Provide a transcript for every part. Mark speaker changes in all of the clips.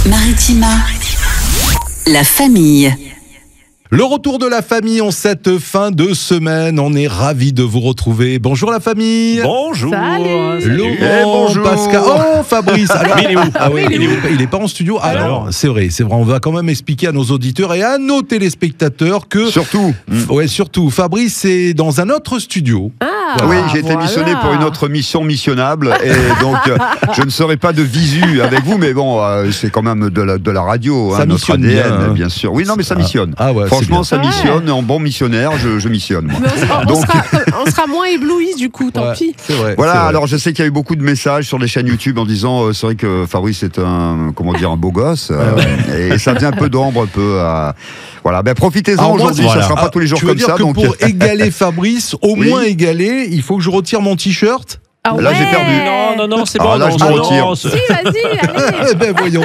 Speaker 1: Maritima, la famille.
Speaker 2: Le retour de la famille en cette fin de semaine. On est ravis de vous retrouver. Bonjour la famille.
Speaker 3: Bonjour.
Speaker 1: Salut.
Speaker 2: Laurent,
Speaker 3: bonjour.
Speaker 2: Pascal. Oh, Fabrice. Alors,
Speaker 3: il est où
Speaker 2: il est pas en studio. Alors, c'est vrai. On va quand même expliquer à nos auditeurs et à nos téléspectateurs que.
Speaker 3: Surtout.
Speaker 2: Ouais, surtout. Fabrice est dans un autre studio.
Speaker 3: Oui, j'ai été missionné pour une autre mission missionnable et donc je ne serai pas de visu avec vous, mais bon, c'est quand même de la radio,
Speaker 2: Ça
Speaker 3: notre
Speaker 2: missionne
Speaker 3: ADN,
Speaker 2: bien, hein.
Speaker 3: bien sûr. Oui, non, mais ça missionne.
Speaker 2: Ah ouais,
Speaker 3: Franchement,
Speaker 2: c'est
Speaker 3: ça missionne. En bon missionnaire, je missionne. Moi.
Speaker 4: On sera moins éblouis du coup, tant pis.
Speaker 2: C'est vrai.
Speaker 3: Voilà,
Speaker 2: c'est vrai.
Speaker 3: alors je sais qu'il y a eu beaucoup de messages sur les chaînes YouTube en disant c'est vrai que Fabrice est un beau gosse et ça vient un peu d'ombre un peu à... Voilà, ben profitez-en
Speaker 2: Alors, moi,
Speaker 3: aujourd'hui, ça sera pas tous les jours
Speaker 2: tu veux
Speaker 3: comme
Speaker 2: dire
Speaker 3: ça.
Speaker 2: que
Speaker 3: Donc
Speaker 2: pour égaler Fabrice, au moins égaler, il faut que je retire mon t-shirt.
Speaker 4: Ah
Speaker 3: là, j'ai perdu.
Speaker 5: Non, c'est
Speaker 3: Alors
Speaker 5: bon.
Speaker 3: là, je me retire.
Speaker 4: Si, vas-y, allez.
Speaker 2: Eh ben voyons.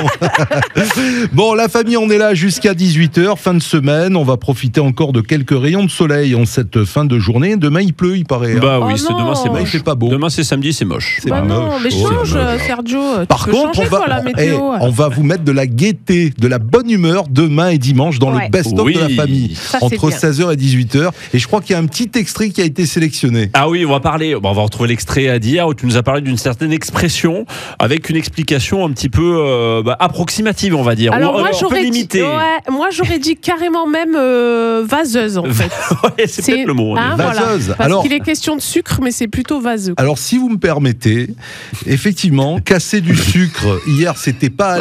Speaker 2: Bon, la famille, on est là jusqu'à 18h, fin de semaine. On va profiter encore de quelques rayons de soleil en cette fin de journée. Demain, il pleut, il paraît. hein.
Speaker 5: Bah oui,
Speaker 4: Oh non.
Speaker 5: demain c'est
Speaker 2: Il
Speaker 5: moche.
Speaker 2: fait pas beau.
Speaker 5: Demain c'est samedi, c'est moche.
Speaker 2: C'est
Speaker 4: Bah non,
Speaker 2: moche.
Speaker 4: mais
Speaker 2: Oh,
Speaker 4: change,
Speaker 2: c'est moche.
Speaker 4: Sergio.
Speaker 2: Par
Speaker 4: tu peux
Speaker 2: contre,
Speaker 4: changer, toi, la météo.
Speaker 2: on va vous mettre de la gaieté, de la bonne humeur demain et dimanche dans
Speaker 4: Ouais.
Speaker 2: le best-of
Speaker 5: Oui.
Speaker 2: de la famille.
Speaker 4: Ça, c'est
Speaker 2: Entre
Speaker 4: bien.
Speaker 2: 16h et 18h. Et je crois qu'il y a un petit extrait qui a été sélectionné.
Speaker 5: Ah oui, on va parler. Bon, on va retrouver l'extrait d'hier où tu nous as parlé d'une certaine expression avec une explication un petit peu approximative, on va dire.
Speaker 4: Alors
Speaker 5: Ou
Speaker 4: moi
Speaker 5: un peu
Speaker 4: j'aurais dit,
Speaker 5: limitée.
Speaker 4: moi j'aurais dit carrément même vaseuse en fait.
Speaker 5: Ouais, c'est peut-être le mot.
Speaker 4: Hein,
Speaker 2: Vaseuse.
Speaker 4: voilà. Parce
Speaker 2: Alors-
Speaker 4: qu'il est question de sucre, mais c'est plutôt vaseux.
Speaker 2: Alors, si vous me permettez, effectivement, casser du sucre, hier, c'est pas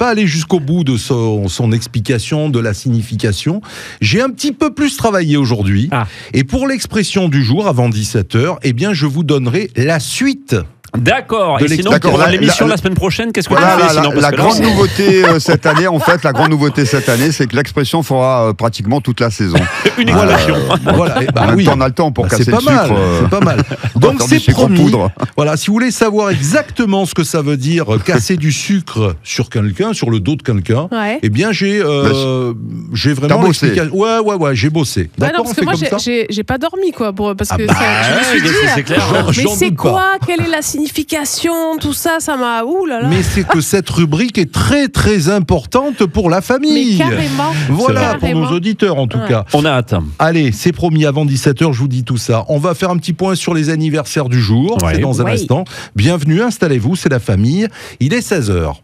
Speaker 2: allé jusqu'au bout de son explication, de la signification. J'ai un petit peu plus travaillé aujourd'hui.
Speaker 5: Ah.
Speaker 2: Et pour l'expression du jour, avant 17h, eh bien, je vous donnerai la suite.
Speaker 5: D'accord.
Speaker 2: De
Speaker 5: Et sinon,
Speaker 3: D'accord,
Speaker 5: pour
Speaker 3: la-
Speaker 5: l'émission
Speaker 3: la-
Speaker 5: la semaine prochaine, qu'est-ce que
Speaker 3: Voilà,
Speaker 5: tu fais sinon
Speaker 3: la
Speaker 5: Parce que là,
Speaker 3: grande nouveauté cette année, en fait, la grande nouveauté cette année, c'est que l'expression fera pratiquement toute la saison.
Speaker 5: une expression.
Speaker 2: Voilà, et bah
Speaker 3: en même
Speaker 2: oui.
Speaker 3: temps, on a le temps pour
Speaker 2: Bah,
Speaker 3: casser
Speaker 2: c'est pas
Speaker 3: le sucre.
Speaker 2: mal, c'est pas mal.
Speaker 3: on va
Speaker 2: Donc
Speaker 3: faire
Speaker 2: c'est
Speaker 3: du sucre en
Speaker 2: promis.
Speaker 3: poudre.
Speaker 2: Voilà, si vous voulez savoir exactement ce que ça veut dire casser du sucre sur quelqu'un, sur le dos de quelqu'un,
Speaker 4: Ouais.
Speaker 2: eh bien j'ai vraiment
Speaker 3: T'as bossé.
Speaker 2: l'explication. Ouais, j'ai bossé.
Speaker 4: Ouais, non,
Speaker 2: D'accord,
Speaker 4: parce
Speaker 2: on
Speaker 4: que
Speaker 2: fait
Speaker 4: moi
Speaker 2: comme ça.
Speaker 4: j'ai pas dormi quoi, parce que
Speaker 2: bah,
Speaker 4: je me suis dit,
Speaker 5: c'est clair.
Speaker 4: mais
Speaker 2: J'en
Speaker 4: c'est
Speaker 2: doute pas.
Speaker 4: quoi, quelle est la signification, tout ça, ça m'a ouh là là.
Speaker 2: Mais c'est que cette rubrique est très très importante pour la
Speaker 4: Mais
Speaker 2: famille.
Speaker 4: carrément.
Speaker 2: Voilà, pour
Speaker 4: Carrément.
Speaker 2: nos auditeurs en tout
Speaker 4: Ouais.
Speaker 2: cas.
Speaker 5: On a hâte.
Speaker 2: Allez, c'est promis, avant 17h, je vous dis tout ça. On va faire un petit point sur les anniversaires du jour.
Speaker 5: Ouais.
Speaker 2: C'est dans un
Speaker 4: Oui.
Speaker 2: instant. Bienvenue, installez-vous, c'est la famille. Il est 16h.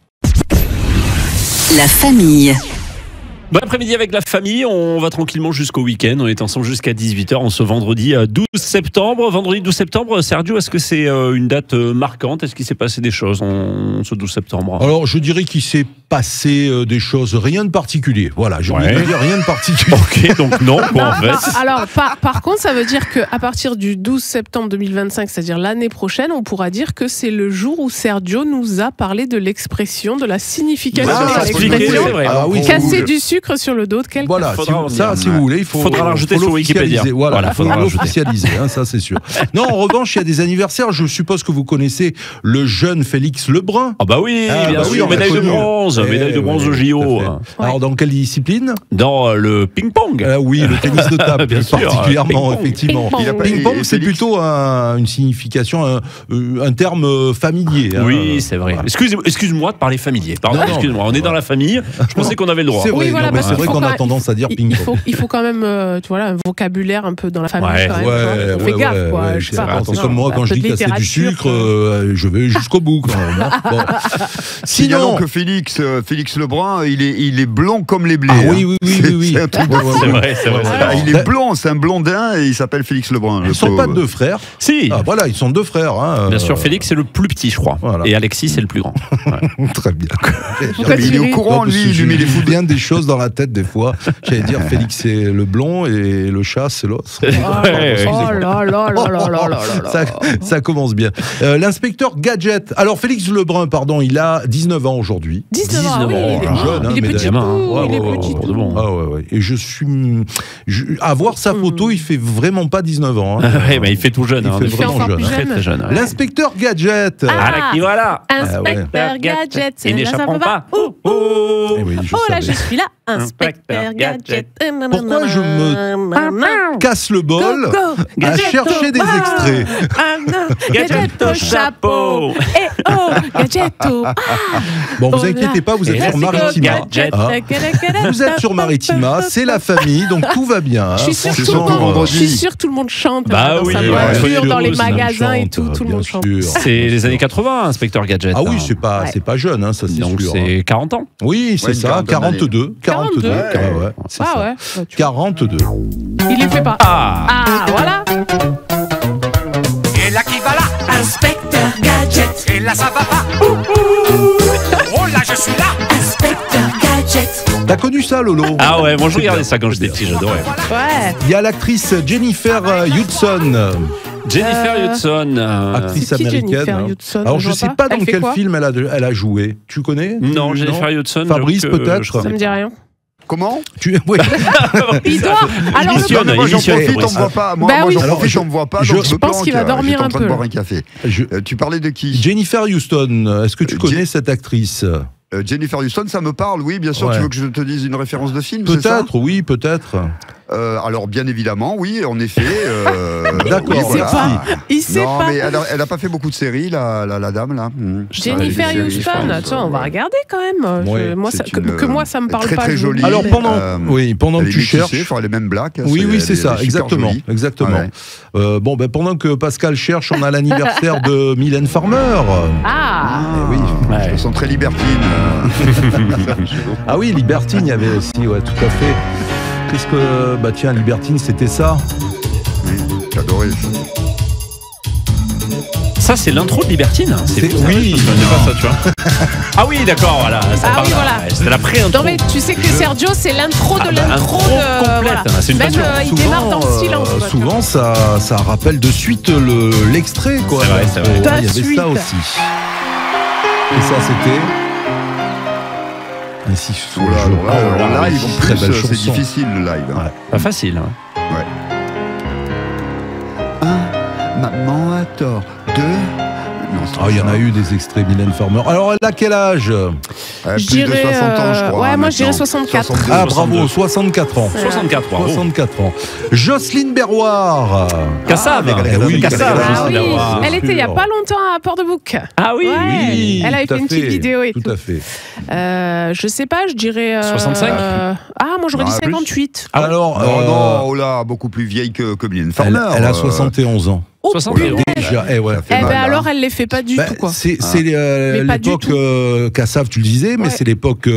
Speaker 1: La famille.
Speaker 5: Bon après-midi avec la famille, on va tranquillement jusqu'au week-end. On est ensemble jusqu'à 18h en ce vendredi 12 septembre. Vendredi 12 septembre, Sergio, est-ce que c'est une date marquante? Est-ce qu'il s'est passé des choses ce 12 septembre?
Speaker 2: Alors, je dirais qu'il s'est passé des choses, rien de particulier. Voilà, j'ai envie de dire rien de particulier.
Speaker 5: Ok, donc non, quoi, en fait.
Speaker 4: Alors, par contre, ça veut dire qu'à partir du 12 septembre 2025, c'est-à-dire l'année prochaine, on pourra dire que c'est le jour où Sergio nous a parlé de l'expression, de la signification
Speaker 2: Ah,
Speaker 4: de
Speaker 2: ça
Speaker 5: expliqué,
Speaker 4: l'expression.
Speaker 5: c'est vrai.
Speaker 2: Ah oui,
Speaker 4: Casser du sucre sur le dos de quelqu'un.
Speaker 2: Voilà,
Speaker 5: Faudra
Speaker 2: si, ça,
Speaker 5: revenir.
Speaker 2: si vous voulez, il
Speaker 5: Faudra rajouter sur Wikipédia.
Speaker 2: l'officialiser. Voilà, il
Speaker 5: faudra
Speaker 2: faudra
Speaker 5: rajouter.
Speaker 2: l'officialiser, hein, ça c'est sûr. Non, en revanche, il y a des anniversaires. Je suppose que vous connaissez le jeune Félix Lebrun.
Speaker 5: Ah bah oui,
Speaker 2: Ah
Speaker 5: bien
Speaker 2: bah oui,
Speaker 5: sûr,
Speaker 2: on l'a
Speaker 5: médaille de
Speaker 2: connu.
Speaker 5: bronze, médaille de bronze au
Speaker 2: tout
Speaker 5: JO.
Speaker 2: à fait. Alors, dans quelle discipline?
Speaker 5: Dans le ping-pong.
Speaker 2: Oui, le tennis de table,
Speaker 5: Bien
Speaker 2: plus
Speaker 5: sûr,
Speaker 2: particulièrement,
Speaker 5: ping-pong.
Speaker 2: effectivement.
Speaker 4: Ping-pong.
Speaker 3: Il a pas-
Speaker 2: Ping-pong,
Speaker 3: et
Speaker 2: c'est
Speaker 3: Félix-
Speaker 2: plutôt une signification, un terme familier. hein.
Speaker 5: Oui, c'est vrai.
Speaker 2: Voilà.
Speaker 5: Excuse-moi de parler familier. Pardon,
Speaker 2: Non, non.
Speaker 5: excuse-moi. On est dans la famille. Je pensais qu'on avait le droit.
Speaker 2: C'est vrai,
Speaker 4: Oui, voilà,
Speaker 2: non, mais
Speaker 4: parce
Speaker 2: c'est
Speaker 4: qu'il
Speaker 2: vrai
Speaker 4: faut
Speaker 2: qu'on
Speaker 4: quand
Speaker 2: a
Speaker 4: même-
Speaker 2: tendance à dire ping-pong.
Speaker 4: Il faut quand même tu vois, un vocabulaire un peu dans la famille.
Speaker 5: Ouais.
Speaker 4: quand même,
Speaker 2: Ouais,
Speaker 4: on fait gaffe, quoi.
Speaker 2: ouais,
Speaker 4: Je sais
Speaker 2: c'est
Speaker 4: pas,
Speaker 2: vrai. C'est
Speaker 4: non,
Speaker 2: comme moi quand
Speaker 4: un
Speaker 2: je
Speaker 4: peu
Speaker 2: dis
Speaker 4: de
Speaker 2: casser du
Speaker 4: littérature,
Speaker 2: sucre, je vais jusqu'au bout quand même. hein. Bon.
Speaker 3: Signalons
Speaker 2: Sinon,
Speaker 3: que Félix Lebrun, il est blond comme les blés.
Speaker 2: ah
Speaker 3: hein.
Speaker 2: oui, oui.
Speaker 3: C'est un truc de
Speaker 2: Ouais, ouais,
Speaker 3: fou.
Speaker 5: C'est vrai, c'est vrai. c'est
Speaker 3: Ah,
Speaker 5: vrai.
Speaker 3: il est blond, c'est un blondin et il s'appelle Félix Lebrun.
Speaker 2: Ils
Speaker 3: le
Speaker 2: sont
Speaker 3: pauvre.
Speaker 2: pas deux frères.
Speaker 5: Si.
Speaker 2: Ah, voilà, ils sont deux frères. Hein.
Speaker 5: Bien sûr, Félix c'est le plus petit, je crois.
Speaker 2: Voilà.
Speaker 5: Et Alexis c'est le plus grand.
Speaker 2: Très bien.
Speaker 4: Pourquoi
Speaker 3: Mais il est au courant, lui, il lui met les
Speaker 2: fous
Speaker 3: fous.
Speaker 2: bien des choses dans la tête des fois. J'allais dire Félix c'est le blond et le chat c'est l'os.
Speaker 4: Oh là là là là là là là.
Speaker 2: Ça commence bien. L'inspecteur Gadget. Alors Félix Lebrun, pardon, il a 19 ans aujourd'hui.
Speaker 4: 19 ans, oui,
Speaker 5: ans,
Speaker 4: il est
Speaker 5: hein.
Speaker 2: jeune, hein,
Speaker 4: il est
Speaker 2: mais
Speaker 4: petit,
Speaker 5: gamin, hein.
Speaker 4: tout, il est
Speaker 2: Ouais,
Speaker 4: petit.
Speaker 2: ouais,
Speaker 5: de bon.
Speaker 2: Ah ouais. Et à voir sa photo, il fait vraiment pas 19 ans. Hein.
Speaker 5: Ouais, mais il fait tout jeune.
Speaker 2: Il
Speaker 5: hein,
Speaker 2: fait
Speaker 5: en effet.
Speaker 2: vraiment
Speaker 4: encore
Speaker 2: jeune.
Speaker 4: plus
Speaker 2: hein.
Speaker 5: Très très jeune. ouais.
Speaker 2: L'inspecteur Gadget.
Speaker 4: Ah,
Speaker 5: la qui voilà.
Speaker 4: Inspecteur Gadget,
Speaker 5: Ils n'échapperont pas.
Speaker 4: Oh, oh.
Speaker 2: Eh oui, je
Speaker 4: Oh là,
Speaker 2: savais.
Speaker 4: je suis là. Inspecteur Gadget.
Speaker 2: Pourquoi je me casse le bol à
Speaker 4: Gadget
Speaker 2: chercher des extraits?
Speaker 4: Gadget au chapeau. Et oh, Gadget au.
Speaker 2: Bon, vous inquiétez pas, vous êtes sur Maritima. Vous êtes sur Maritima, c'est la famille, donc tout va bien.
Speaker 4: Je suis sûre que tout le monde chante
Speaker 5: Bah
Speaker 4: dans
Speaker 5: oui,
Speaker 4: sa
Speaker 5: ouais,
Speaker 4: voiture, dans les
Speaker 2: tout le monde
Speaker 4: magasins et
Speaker 2: chante,
Speaker 4: tout le
Speaker 2: bien
Speaker 4: monde chante.
Speaker 2: sûr.
Speaker 5: C'est les années 80, Inspecteur Gadget.
Speaker 2: Ah oui,
Speaker 5: hein.
Speaker 2: c'est pas jeune, hein, ça c'est
Speaker 5: Donc
Speaker 2: sûr.
Speaker 5: c'est 40 ans.
Speaker 2: Oui, c'est
Speaker 3: Ouais,
Speaker 2: ça,
Speaker 3: une quarantaine
Speaker 2: 42. 42.
Speaker 3: Ouais.
Speaker 2: Ouais, c'est
Speaker 4: Ah
Speaker 2: ça.
Speaker 4: ouais.
Speaker 2: 42.
Speaker 4: Il les fait pas. Ah, voilà.
Speaker 6: Et là qui va là,
Speaker 4: Inspecteur Gadget.
Speaker 6: et là ça va pas. Oh là je suis là.
Speaker 4: Inspecteur Gadget.
Speaker 2: T'as connu ça, Lolo?
Speaker 5: Ah ouais, moi je regardais ça quand j'étais petit, j'adorais.
Speaker 4: Ouais.
Speaker 2: Il y a l'actrice Jennifer Hudson,
Speaker 5: Jennifer Hudson.
Speaker 2: actrice
Speaker 4: C'est qui,
Speaker 2: américaine.
Speaker 4: Jennifer
Speaker 2: hein.
Speaker 4: Hudson?
Speaker 2: Alors
Speaker 4: Je
Speaker 2: je
Speaker 4: vois
Speaker 2: sais
Speaker 4: pas.
Speaker 2: pas dans
Speaker 4: Elle fait
Speaker 2: quel
Speaker 4: quoi
Speaker 2: film elle a joué. Tu connais?
Speaker 5: Non, Jennifer Hudson.
Speaker 2: Fabrice,
Speaker 5: j'avoue que
Speaker 2: peut-être
Speaker 5: je sais
Speaker 4: Ça me dit rien.
Speaker 3: Comment?
Speaker 2: Oui.
Speaker 4: Il doit. Alors,
Speaker 5: Émission,
Speaker 3: Non, mais moi j'en
Speaker 5: émission,
Speaker 3: profite, on
Speaker 5: Fabrice.
Speaker 3: me voit pas. Moi,
Speaker 4: Bah
Speaker 3: moi
Speaker 4: oui.
Speaker 3: j'en
Speaker 2: Alors,
Speaker 3: profite, on me voit pas.
Speaker 2: je
Speaker 3: Donc je me
Speaker 4: pense qu'il va
Speaker 3: planque,
Speaker 4: dormir
Speaker 3: j'étais en
Speaker 4: un
Speaker 3: train
Speaker 4: peu.
Speaker 3: de boire un café. Tu parlais de qui?
Speaker 2: Jennifer Hudson, est-ce que tu connais cette actrice?
Speaker 3: Jennifer Hudson, ça me parle, oui, bien sûr.
Speaker 2: Ouais.
Speaker 3: Tu veux que je te dise une référence de film, c'est ça?
Speaker 2: Peut-être, oui, peut-être.
Speaker 3: Alors, bien évidemment, oui, en effet.
Speaker 2: D'accord,
Speaker 3: oui,
Speaker 4: il sait
Speaker 3: voilà.
Speaker 4: pas. Il sait
Speaker 3: Non,
Speaker 4: pas.
Speaker 3: mais elle a pas fait beaucoup de séries, la dame, là.
Speaker 4: Jennifer
Speaker 3: Elle a fait des séries,
Speaker 4: Hudson,
Speaker 3: je pense.
Speaker 4: attends, on va regarder quand même.
Speaker 2: Ouais,
Speaker 4: moi,
Speaker 3: c'est
Speaker 4: ça,
Speaker 3: une,
Speaker 4: que moi, ça me parle
Speaker 3: très,
Speaker 4: pas.
Speaker 3: très
Speaker 4: je vous le
Speaker 3: jolie.
Speaker 4: dis.
Speaker 2: Alors pendant
Speaker 3: Elle
Speaker 2: que
Speaker 3: est
Speaker 2: tu
Speaker 3: métissée,
Speaker 2: cherches.
Speaker 3: enfin, elle est même black.
Speaker 2: Oui, c'est ça,
Speaker 3: elle est super
Speaker 2: exactement,
Speaker 3: jolie.
Speaker 2: exactement.
Speaker 3: Ouais.
Speaker 2: Bon, pendant que Pascal cherche, on a l'anniversaire de Mylène Farmer.
Speaker 4: Ah,
Speaker 3: Oui,
Speaker 5: Ouais.
Speaker 3: je me sens très libertine.
Speaker 2: Ah oui, Libertine, il y avait aussi, ouais, tout à fait. Qu'est-ce que, bah tiens, Libertine, c'était ça.
Speaker 3: Oui, j'adorais ça.
Speaker 5: Ça, c'est l'intro de Libertine.
Speaker 2: C'est-
Speaker 5: fou, ça.
Speaker 2: oui.
Speaker 5: Je connais pas ça, tu vois. Ah oui, d'accord, voilà. Ça
Speaker 4: Ah
Speaker 5: parle-
Speaker 4: oui, voilà.
Speaker 5: C'était la pré-intro.
Speaker 4: non mais tu sais que Sergio, c'est l'intro de l'intro
Speaker 5: intro
Speaker 4: de.
Speaker 5: complète, hein, c'est une
Speaker 4: Même
Speaker 5: passion.
Speaker 4: il démarre dans le silence. quoi, tu vois.
Speaker 2: Souvent, ça rappelle de suite l'extrait, quoi.
Speaker 5: C'est vrai, c'est vrai.
Speaker 2: Il y
Speaker 4: Ta
Speaker 2: avait
Speaker 4: suite.
Speaker 2: ça aussi. Et ça, c'était. Ainsi sous
Speaker 3: Oh
Speaker 2: le
Speaker 3: là,
Speaker 2: jour.
Speaker 3: alors là, en live, en
Speaker 2: Très
Speaker 3: plus,
Speaker 2: belle
Speaker 3: c'est
Speaker 2: chanson.
Speaker 3: difficile le live. hein.
Speaker 2: Ouais.
Speaker 5: Pas facile. Hein.
Speaker 3: Maman a tort. Deux. Non, c'est
Speaker 2: Ah, il y en
Speaker 3: ça.
Speaker 2: a eu des extraits, Mylène Farmer. Alors, elle a quel âge?
Speaker 3: Plus de 60 ans, je crois.
Speaker 4: ouais,
Speaker 3: hein,
Speaker 4: moi, je dirais
Speaker 3: maintenant.
Speaker 4: 64.
Speaker 3: 62.
Speaker 2: Ah,
Speaker 5: 62.
Speaker 2: bravo, 64 ans.
Speaker 5: 64, bravo.
Speaker 2: 64 ans. Jocelyne Berroir.
Speaker 5: Cassave.
Speaker 2: oui,
Speaker 5: Cassave.
Speaker 4: Ah oui,
Speaker 5: Berroir.
Speaker 4: elle était il y a pas longtemps à Port-de-Bouc.
Speaker 5: Ah oui.
Speaker 4: Ouais.
Speaker 2: Oui,
Speaker 4: Elle avait
Speaker 2: tout
Speaker 4: fait
Speaker 2: à
Speaker 4: une petite vidéo et tout.
Speaker 2: Tout à fait.
Speaker 4: Je sais pas, je dirais.
Speaker 5: 65.
Speaker 4: Ah, moi j'aurais dit
Speaker 3: Ah, plus.
Speaker 4: 58.
Speaker 2: Alors,
Speaker 3: Oh non, oh là, beaucoup plus vieille que Mylène
Speaker 2: elle,
Speaker 3: Farmer.
Speaker 2: elle a 71 ans.
Speaker 5: 71.
Speaker 2: Déjà, ouais.
Speaker 3: Ça fait
Speaker 4: Eh ben
Speaker 3: mal, hein.
Speaker 4: alors, elle les fait pas du
Speaker 2: Ben,
Speaker 4: tout, quoi.
Speaker 2: c'est
Speaker 4: Mais pas du
Speaker 2: l'époque
Speaker 4: tout.
Speaker 2: Cassave, tu le disais, mais
Speaker 4: Ouais.
Speaker 2: c'est l'époque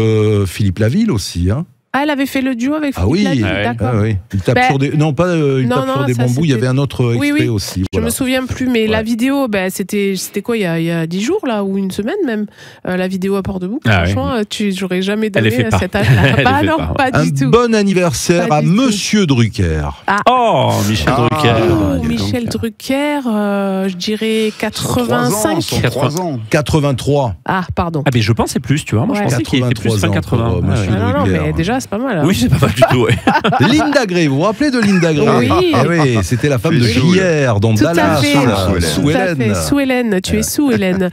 Speaker 2: Philippe Laville aussi. Hein.
Speaker 4: Ah, elle avait fait le duo avec
Speaker 2: Ah
Speaker 4: Philippe
Speaker 2: oui,
Speaker 4: Laville,
Speaker 5: ouais.
Speaker 4: d'accord.
Speaker 2: Ah oui. Il tape
Speaker 4: Ben,
Speaker 2: sur des. Non, pas il
Speaker 4: non,
Speaker 2: tape
Speaker 4: non,
Speaker 2: sur des
Speaker 4: ça,
Speaker 2: bambous. Il y avait un autre
Speaker 4: Oui,
Speaker 2: extrait
Speaker 4: oui.
Speaker 2: aussi.
Speaker 4: Je
Speaker 2: Voilà.
Speaker 4: me souviens plus, mais la
Speaker 2: Ouais.
Speaker 4: vidéo, ben, c'était quoi, il y a 10 jours, là, ou une semaine même, la vidéo à Port-de-Bouc.
Speaker 5: Ah oui.
Speaker 4: Franchement, j'aurais jamais
Speaker 5: Elle les
Speaker 4: donné
Speaker 5: fait
Speaker 4: à
Speaker 5: pas.
Speaker 4: cet âge-là.
Speaker 5: Elle
Speaker 4: Bah
Speaker 5: les fait
Speaker 4: non,
Speaker 5: pas.
Speaker 4: pas
Speaker 2: Un
Speaker 4: du tout.
Speaker 2: bon anniversaire
Speaker 4: Pas
Speaker 2: à
Speaker 4: du tout.
Speaker 2: Monsieur Drucker.
Speaker 5: Oh, Michel
Speaker 3: Ah.
Speaker 5: Drucker.
Speaker 4: Oh,
Speaker 3: dis donc.
Speaker 4: Michel Drucker, je dirais 85.
Speaker 3: 103 ans.
Speaker 2: 83.
Speaker 4: Ah, pardon.
Speaker 5: Ah, mais je pensais plus, tu vois. Moi, je
Speaker 4: Ouais.
Speaker 5: pensais qu'il était plus
Speaker 2: 83
Speaker 5: fin
Speaker 2: ans
Speaker 5: 80.
Speaker 2: pour,
Speaker 5: Ah,
Speaker 2: monsieur
Speaker 5: ouais.
Speaker 4: Ah, non, non,
Speaker 2: Drucker.
Speaker 4: mais déjà, c'est pas mal. hein.
Speaker 5: Oui, c'est pas mal du tout, ouais.
Speaker 2: Linda Gray, vous vous rappelez de Linda Gray?
Speaker 4: Oui.
Speaker 2: Ah oui, c'était la femme de
Speaker 3: Oui.
Speaker 2: Gruyère dans
Speaker 4: Tout à
Speaker 2: Dallas.
Speaker 4: fait.
Speaker 2: Sous
Speaker 4: Tout à
Speaker 2: Hélène.
Speaker 4: fait. Sous Hélène, tu es sous Hélène.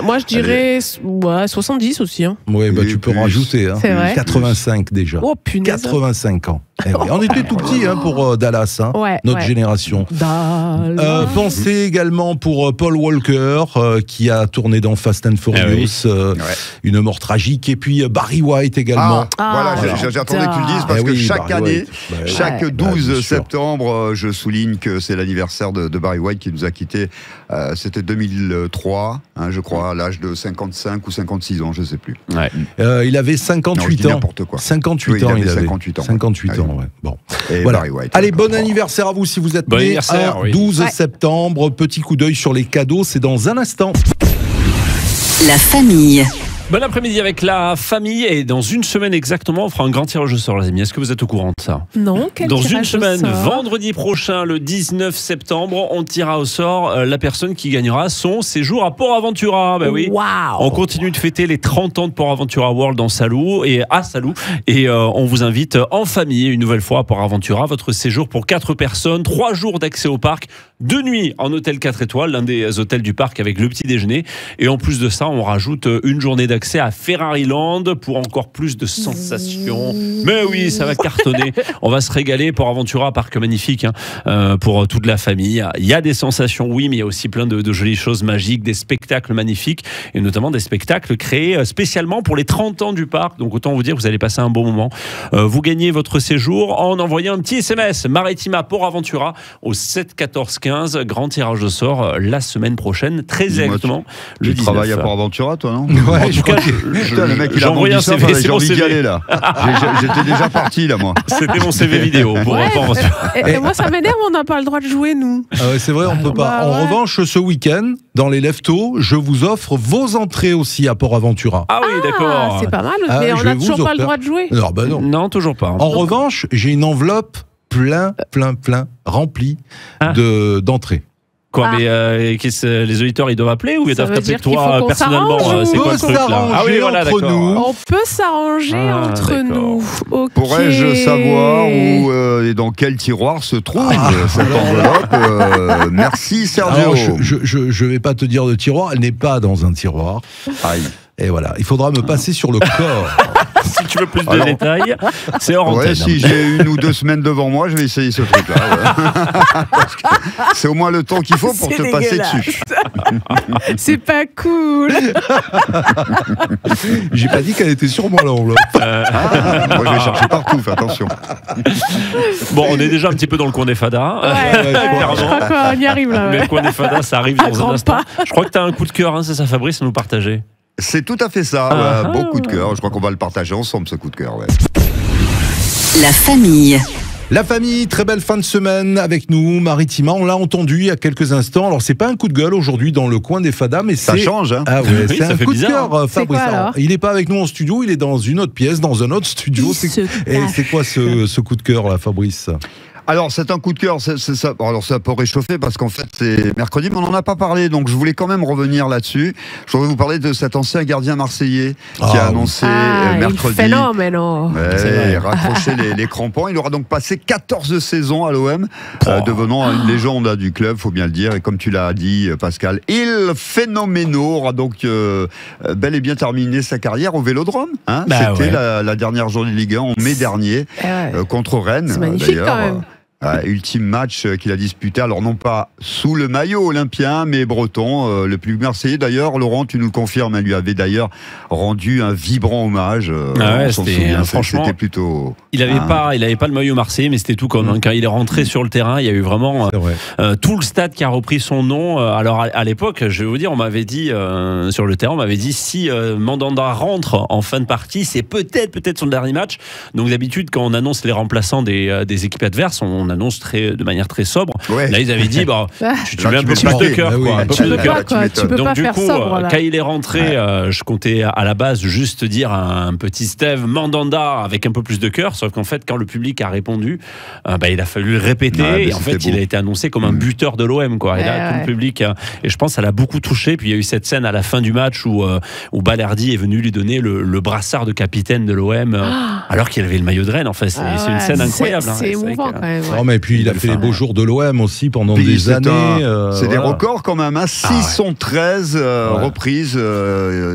Speaker 4: Moi, je dirais 70 aussi. Hein.
Speaker 2: Oui, bah,
Speaker 3: Et
Speaker 2: tu peux
Speaker 3: plus.
Speaker 2: rajouter. Hein.
Speaker 4: C'est vrai.
Speaker 2: 85 déjà.
Speaker 4: Oh punaise.
Speaker 2: 85 ans. Eh oui. On était tout petits hein, pour Dallas, hein,
Speaker 4: Ouais,
Speaker 2: notre
Speaker 4: ouais.
Speaker 2: génération.
Speaker 4: Dallas.
Speaker 2: Pensez également pour Paul Walker qui a tourné dans Fast and Furious, une mort tragique, et puis Barry White également.
Speaker 3: Voilà,
Speaker 4: Ah,
Speaker 3: j'attendais que tu le dises parce
Speaker 2: Eh
Speaker 3: que
Speaker 2: oui,
Speaker 3: chaque
Speaker 2: Barry
Speaker 3: année,
Speaker 2: White. Bah,
Speaker 3: chaque
Speaker 4: Ouais.
Speaker 3: 12
Speaker 2: bien sûr.
Speaker 3: septembre, je souligne que c'est l'anniversaire de Barry White qui nous a quittés. C'était 2003, hein, je crois, à l'âge de 55 ou 56 ans, je ne sais plus.
Speaker 5: Ouais.
Speaker 2: Il avait
Speaker 3: Non, je
Speaker 2: 58
Speaker 3: dis
Speaker 2: ans.
Speaker 3: n'importe quoi.
Speaker 2: 58
Speaker 3: Oui,
Speaker 2: ans,
Speaker 3: il
Speaker 2: il
Speaker 3: avait
Speaker 2: avait
Speaker 3: 58 ans.
Speaker 2: 58
Speaker 3: Ah oui.
Speaker 2: ans, ouais. Bon.
Speaker 3: Et
Speaker 2: Voilà.
Speaker 3: Barry White.
Speaker 2: Allez,
Speaker 3: d'accord.
Speaker 2: bon anniversaire à vous si vous êtes
Speaker 5: Bon
Speaker 2: né
Speaker 5: anniversaire,
Speaker 2: un
Speaker 5: oui.
Speaker 2: 12
Speaker 4: Ouais.
Speaker 2: septembre. Petit coup d'œil sur les cadeaux, c'est dans un instant.
Speaker 1: La famille.
Speaker 5: Bon après-midi avec la famille et dans une semaine exactement, on fera un grand tirage au sort, les amis. Est-ce que vous êtes au courant de ça?
Speaker 4: Non, quel
Speaker 5: Dans une
Speaker 4: tirage au
Speaker 5: semaine,
Speaker 4: sort.
Speaker 5: vendredi prochain, le 19 septembre, on tirera au sort la personne qui gagnera son séjour à Port Aventura. Bah oui.
Speaker 4: Waouh.
Speaker 5: On continue de fêter les 30 ans de Port Aventura World à Salou et on vous invite en famille une nouvelle fois à Port Aventura. Votre séjour pour 4 personnes, 3 jours d'accès au parc, 2 nuits en hôtel 4 étoiles, l'un des hôtels du parc avec le petit déjeuner. Et en plus de ça, on rajoute une journée d'accès accès à Ferrari Land pour encore plus de sensations. Mais oui, ça va cartonner. On va se régaler. Port Aventura, parc magnifique pour toute la famille. Il y a des sensations, oui, mais il y a aussi plein de jolies choses magiques, des spectacles magnifiques et notamment des spectacles créés spécialement pour les 30 ans du parc. Donc autant vous dire, vous allez passer un bon moment. Vous gagnez votre séjour en envoyant un petit SMS Maritima Port Aventura au 7 14 15. Grand tirage au sort la semaine prochaine, très exactement.
Speaker 3: Tu travailles à Port Aventura, toi, non?
Speaker 2: Ouais,
Speaker 5: En tout cas,
Speaker 3: Putain, le mec, il a
Speaker 5: envoyé
Speaker 3: vendu
Speaker 5: un
Speaker 3: ça,
Speaker 5: CV, c'est
Speaker 3: j'ai
Speaker 5: mon
Speaker 3: envie d'y
Speaker 5: CV.
Speaker 3: aller, là. J'étais déjà parti, là, moi.
Speaker 5: C'était mon CV vidéo pour
Speaker 4: Ouais.
Speaker 5: Port Aventura.
Speaker 4: Et moi, ça m'énerve, on n'a pas le droit de jouer, nous.
Speaker 2: Ah ouais, c'est vrai, on peut pas.
Speaker 4: Bah,
Speaker 2: En
Speaker 4: ouais.
Speaker 2: revanche, ce week-end, dans les Leftos, je vous offre vos entrées aussi à Port Aventura.
Speaker 5: Ah oui, d'accord.
Speaker 4: C'est pas mal,
Speaker 2: Ah,
Speaker 4: mais on
Speaker 2: je
Speaker 4: n'a
Speaker 2: vais
Speaker 4: toujours
Speaker 2: vous
Speaker 4: pas le
Speaker 2: offrir.
Speaker 4: droit de jouer.
Speaker 2: Non, bah non.
Speaker 5: Non, toujours pas.
Speaker 2: En revanche, j'ai une enveloppe plein, remplie
Speaker 5: Ah.
Speaker 2: d'entrées.
Speaker 5: Quoi,
Speaker 4: Ah.
Speaker 5: mais les auditeurs, ils doivent appeler ou ils
Speaker 4: Ça
Speaker 5: doivent
Speaker 4: veut
Speaker 5: t'appeler
Speaker 4: dire qu'il
Speaker 5: toi
Speaker 4: faut qu'on
Speaker 5: personnellement
Speaker 4: s'arrange,
Speaker 5: c'est
Speaker 4: ou-
Speaker 5: quoi le
Speaker 2: On
Speaker 5: truc
Speaker 2: peut
Speaker 5: là? Ah oui,
Speaker 2: s'arranger
Speaker 5: voilà,
Speaker 2: entre
Speaker 5: d'accord.
Speaker 2: nous.
Speaker 4: On peut s'arranger
Speaker 5: Ah,
Speaker 4: entre
Speaker 5: d'accord.
Speaker 4: nous. Ok.
Speaker 3: Pourrais-je savoir où et dans quel tiroir se trouve cette enveloppe Merci, Sergio.
Speaker 2: Alors, je vais pas te dire de tiroir, elle n'est pas dans un tiroir.
Speaker 3: Aïe.
Speaker 2: Et voilà, il faudra me passer sur le corps.
Speaker 5: Si tu veux plus de
Speaker 3: Alors-
Speaker 5: détails, c'est hors
Speaker 3: Ouais,
Speaker 5: antenne.
Speaker 3: si j'ai 1 ou 2 semaines devant moi, je vais essayer ce truc-là. ouais. Parce que c'est au moins le temps qu'il faut pour
Speaker 4: C'est
Speaker 3: te passer
Speaker 4: dégueulasse.
Speaker 3: dessus.
Speaker 4: C'est pas cool.
Speaker 2: J'ai pas dit qu'elle était sur moi l'enveloppe.
Speaker 3: Moi, je vais chercher partout, fais attention.
Speaker 5: Bon, on est déjà un petit peu dans le coin des fadas.
Speaker 4: Ouais,
Speaker 5: clairement.
Speaker 4: je crois qu'on y arrive là.
Speaker 5: Mais
Speaker 4: ouais.
Speaker 5: le coin des fadas, ça arrive
Speaker 4: À
Speaker 5: dans un
Speaker 4: grands
Speaker 5: instant.
Speaker 4: pas.
Speaker 5: Je crois que tu as un coup de cœur, c'est ça Fabrice, à nous partager.
Speaker 3: C'est tout à fait ça.
Speaker 5: Ah.
Speaker 3: Bon coup de cœur. Je crois qu'on va le partager ensemble, ce coup de cœur. Ouais.
Speaker 1: La famille.
Speaker 2: La famille, très belle fin de semaine avec nous, Maritima. On l'a entendu il y a quelques instants. Alors, c'est pas un coup de gueule aujourd'hui dans le coin des fadas, mais
Speaker 3: Ça
Speaker 2: c'est.
Speaker 3: change, hein.
Speaker 2: Ah ouais,
Speaker 5: Oui,
Speaker 2: c'est
Speaker 5: ça
Speaker 2: un
Speaker 5: fait
Speaker 2: coup
Speaker 5: bizarre,
Speaker 2: de cœur,
Speaker 4: C'est
Speaker 2: Fabrice.
Speaker 4: quoi, alors
Speaker 2: Il n'est pas avec nous en studio, il est dans une autre pièce, dans un autre studio.
Speaker 4: Il se
Speaker 2: Et
Speaker 4: cache.
Speaker 2: c'est quoi ce coup de cœur, là, Fabrice?
Speaker 3: Alors, c'est un coup de cœur. C'est ça. Alors, ça peut réchauffer parce qu'en fait, c'est mercredi, mais on n'en a pas parlé. Donc, je voulais quand même revenir là-dessus. Je voudrais vous parler de cet ancien gardien marseillais qui
Speaker 2: Ah
Speaker 3: a
Speaker 2: oui.
Speaker 3: annoncé
Speaker 4: Ah, il
Speaker 3: mercredi.
Speaker 4: phénomène.
Speaker 5: C'est vrai.
Speaker 3: Raccrocher les crampons. Il aura donc passé 14 saisons à l'OM, devenant une légende du club, faut bien le dire. Et comme tu l'as dit, Pascal, Il Phénoméno aura donc bel et bien terminé sa carrière au Vélodrome. Hein.
Speaker 5: Bah
Speaker 3: C'était
Speaker 5: ouais.
Speaker 3: la dernière journée de Ligue 1 en mai dernier
Speaker 4: Eh ouais.
Speaker 3: contre Rennes.
Speaker 4: C'est magnifique,
Speaker 3: d'ailleurs.
Speaker 4: quand même.
Speaker 3: Ultime match qu'il a disputé, alors non pas sous le maillot olympien, mais breton, le plus marseillais d'ailleurs. Laurent, tu nous le confirmes, il lui avait d'ailleurs rendu un vibrant hommage.
Speaker 5: Ah ouais,
Speaker 3: on s'en
Speaker 5: c'était,
Speaker 3: souvient,
Speaker 5: franchement,
Speaker 3: c'était plutôt.
Speaker 5: Il n'avait pas le maillot marseillais, mais c'était tout comme. Quand il est rentré sur le terrain, il y a eu vraiment
Speaker 2: C'est vrai.
Speaker 5: tout le stade qui a repris son nom. Alors à l'époque, je vais vous dire, on m'avait dit sur le terrain, on m'avait dit si Mandanda rentre en fin de partie, c'est peut-être son dernier match. Donc d'habitude, quand on annonce les remplaçants des équipes adverses, on annonce de manière très sobre.
Speaker 3: Ouais.
Speaker 5: Là, ils avaient dit, bah,
Speaker 4: Ah.
Speaker 5: tu
Speaker 3: Là,
Speaker 5: mets un
Speaker 3: tu
Speaker 5: peu
Speaker 3: mets
Speaker 5: plus
Speaker 3: pas
Speaker 5: de
Speaker 3: de-
Speaker 5: cœur,
Speaker 2: Ah oui,
Speaker 5: quoi, un peu
Speaker 2: tu
Speaker 5: plus
Speaker 2: peux
Speaker 5: de
Speaker 2: pas,
Speaker 5: cœur.
Speaker 3: Là, tu
Speaker 4: quoi,
Speaker 3: m'étonnes.
Speaker 4: tu peux
Speaker 5: Donc
Speaker 4: pas
Speaker 5: du
Speaker 4: faire
Speaker 5: coup,
Speaker 4: sobre, là.
Speaker 5: quand il est rentré, je comptais à la base juste dire un petit Steve Mandanda avec un peu plus de cœur, sauf qu'en fait, quand le public a répondu, il a fallu le répéter,
Speaker 3: Ouais, mais
Speaker 5: et en fait,
Speaker 3: c'était
Speaker 5: il
Speaker 3: beau.
Speaker 5: a été annoncé comme un buteur de l'OM, quoi. Et là,
Speaker 4: Ouais,
Speaker 5: tout le
Speaker 4: ouais.
Speaker 5: public, et je pense que ça l'a beaucoup touché. Puis il y a eu cette scène à la fin du match où Balerdi est venu lui donner le brassard de capitaine de l'OM, alors qu'il avait le maillot de Rennes. Enfin, c'est
Speaker 4: Ah
Speaker 5: une
Speaker 4: ouais,
Speaker 5: scène incroyable. hein.
Speaker 4: C'est
Speaker 5: vrai
Speaker 4: émouvant
Speaker 5: que-
Speaker 4: quand même. ouais.
Speaker 2: Non, mais puis il a fait les beaux jours de l'OM aussi pendant
Speaker 3: Puis
Speaker 2: des
Speaker 3: c'est
Speaker 2: années.
Speaker 3: c'est des
Speaker 2: voilà.
Speaker 3: records quand même, hein. 613
Speaker 2: Ouais.
Speaker 3: reprises.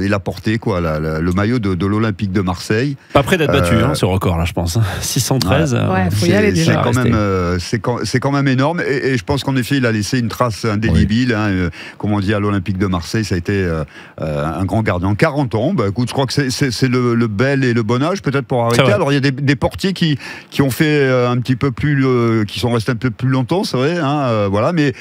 Speaker 3: Il a porté quoi, le maillot de l'Olympique de Marseille.
Speaker 5: Pas près d'être battu, ce record-là, je pense. 613.
Speaker 4: Ouais, faut y aller déjà.
Speaker 3: C'est quand
Speaker 5: Rester.
Speaker 3: même, c'est quand même énorme. Et je pense qu'en effet, il a laissé une trace indélébile. Hein, comme on dit à l'Olympique de Marseille, ça a été un grand gardien. 40 ans. Bah, écoute, je crois que c'est le bel et le bon âge peut-être pour
Speaker 5: C'est
Speaker 3: arrêter.
Speaker 5: vrai.
Speaker 3: Alors il y a des portiers qui ont fait un petit peu plus, qui sont restés un peu plus longtemps, c'est vrai. Hein, voilà. Mais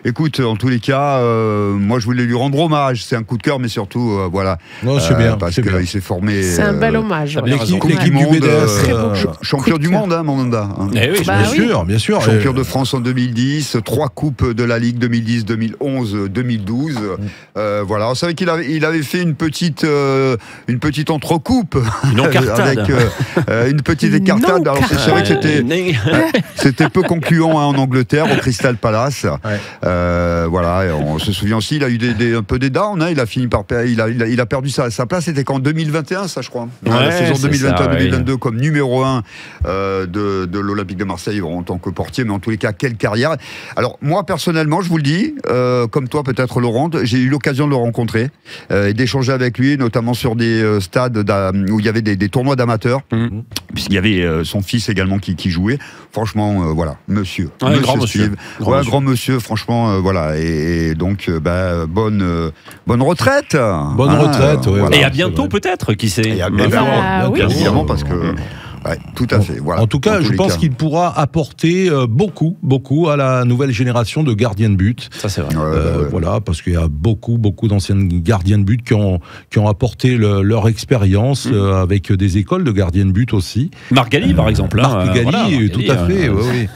Speaker 3: écoute, en tous les cas, moi je voulais lui rendre hommage. C'est un coup de cœur, mais surtout voilà.
Speaker 2: Non, c'est bien.
Speaker 3: Parce
Speaker 2: c'est bien.
Speaker 3: qu'il s'est formé.
Speaker 4: C'est un bel hommage.
Speaker 5: t'as
Speaker 4: ouais.
Speaker 5: bien raison.
Speaker 2: L'équipe du
Speaker 3: monde,
Speaker 2: BDS.
Speaker 4: Très beau.
Speaker 3: champion
Speaker 4: Coup de
Speaker 3: du
Speaker 4: cœur.
Speaker 3: monde, hein, Mandanda. Hein.
Speaker 5: Eh oui,
Speaker 4: Bah
Speaker 2: bien
Speaker 4: oui.
Speaker 2: sûr, bien sûr.
Speaker 3: Champion de France en 2010, 3 coupes de la Ligue 2010, 2011, 2012. Voilà, on savait qu'il avait fait une petite entrecoupe
Speaker 5: Une encartade.
Speaker 3: avec une petite
Speaker 4: Une
Speaker 3: écartade. Alors c'est vrai que été peu concluant en Angleterre, au Crystal Palace. Voilà, et on se souvient aussi, il a eu un peu des downs. Il a fini par il a perdu sa place. C'était qu'en 2021, ça, je crois. La saison 2021-2022 comme numéro 1 de l'Olympique de Marseille en tant que portier, mais en tous les cas, quelle carrière. Alors, moi, personnellement, je vous le dis, comme toi, peut-être, Laurent, j'ai eu l'occasion de le rencontrer et d'échanger avec lui, notamment sur des stades où il y avait des tournois d'amateurs, puisqu'il y avait son fils également qui jouait. Franchement, voilà, monsieur.
Speaker 5: Un grand monsieur.
Speaker 3: Grand monsieur, franchement, voilà. Et donc, bonne retraite.
Speaker 2: Bonne retraite, oui.
Speaker 3: Voilà.
Speaker 5: Et à bientôt, peut-être, qui sait.
Speaker 3: Évidemment, parce que... Ouais, tout à fait. Voilà.
Speaker 2: En tout cas, je pense qu'il pourra apporter beaucoup à la nouvelle génération de gardiens de but.
Speaker 5: Ça, c'est vrai.
Speaker 2: Voilà, parce qu'il y a beaucoup d'anciens gardiens de but qui ont apporté leur expérience avec des écoles de gardiens de but aussi.
Speaker 5: Marc Galli, par exemple.
Speaker 2: Marc Galli, tout à fait. Oui.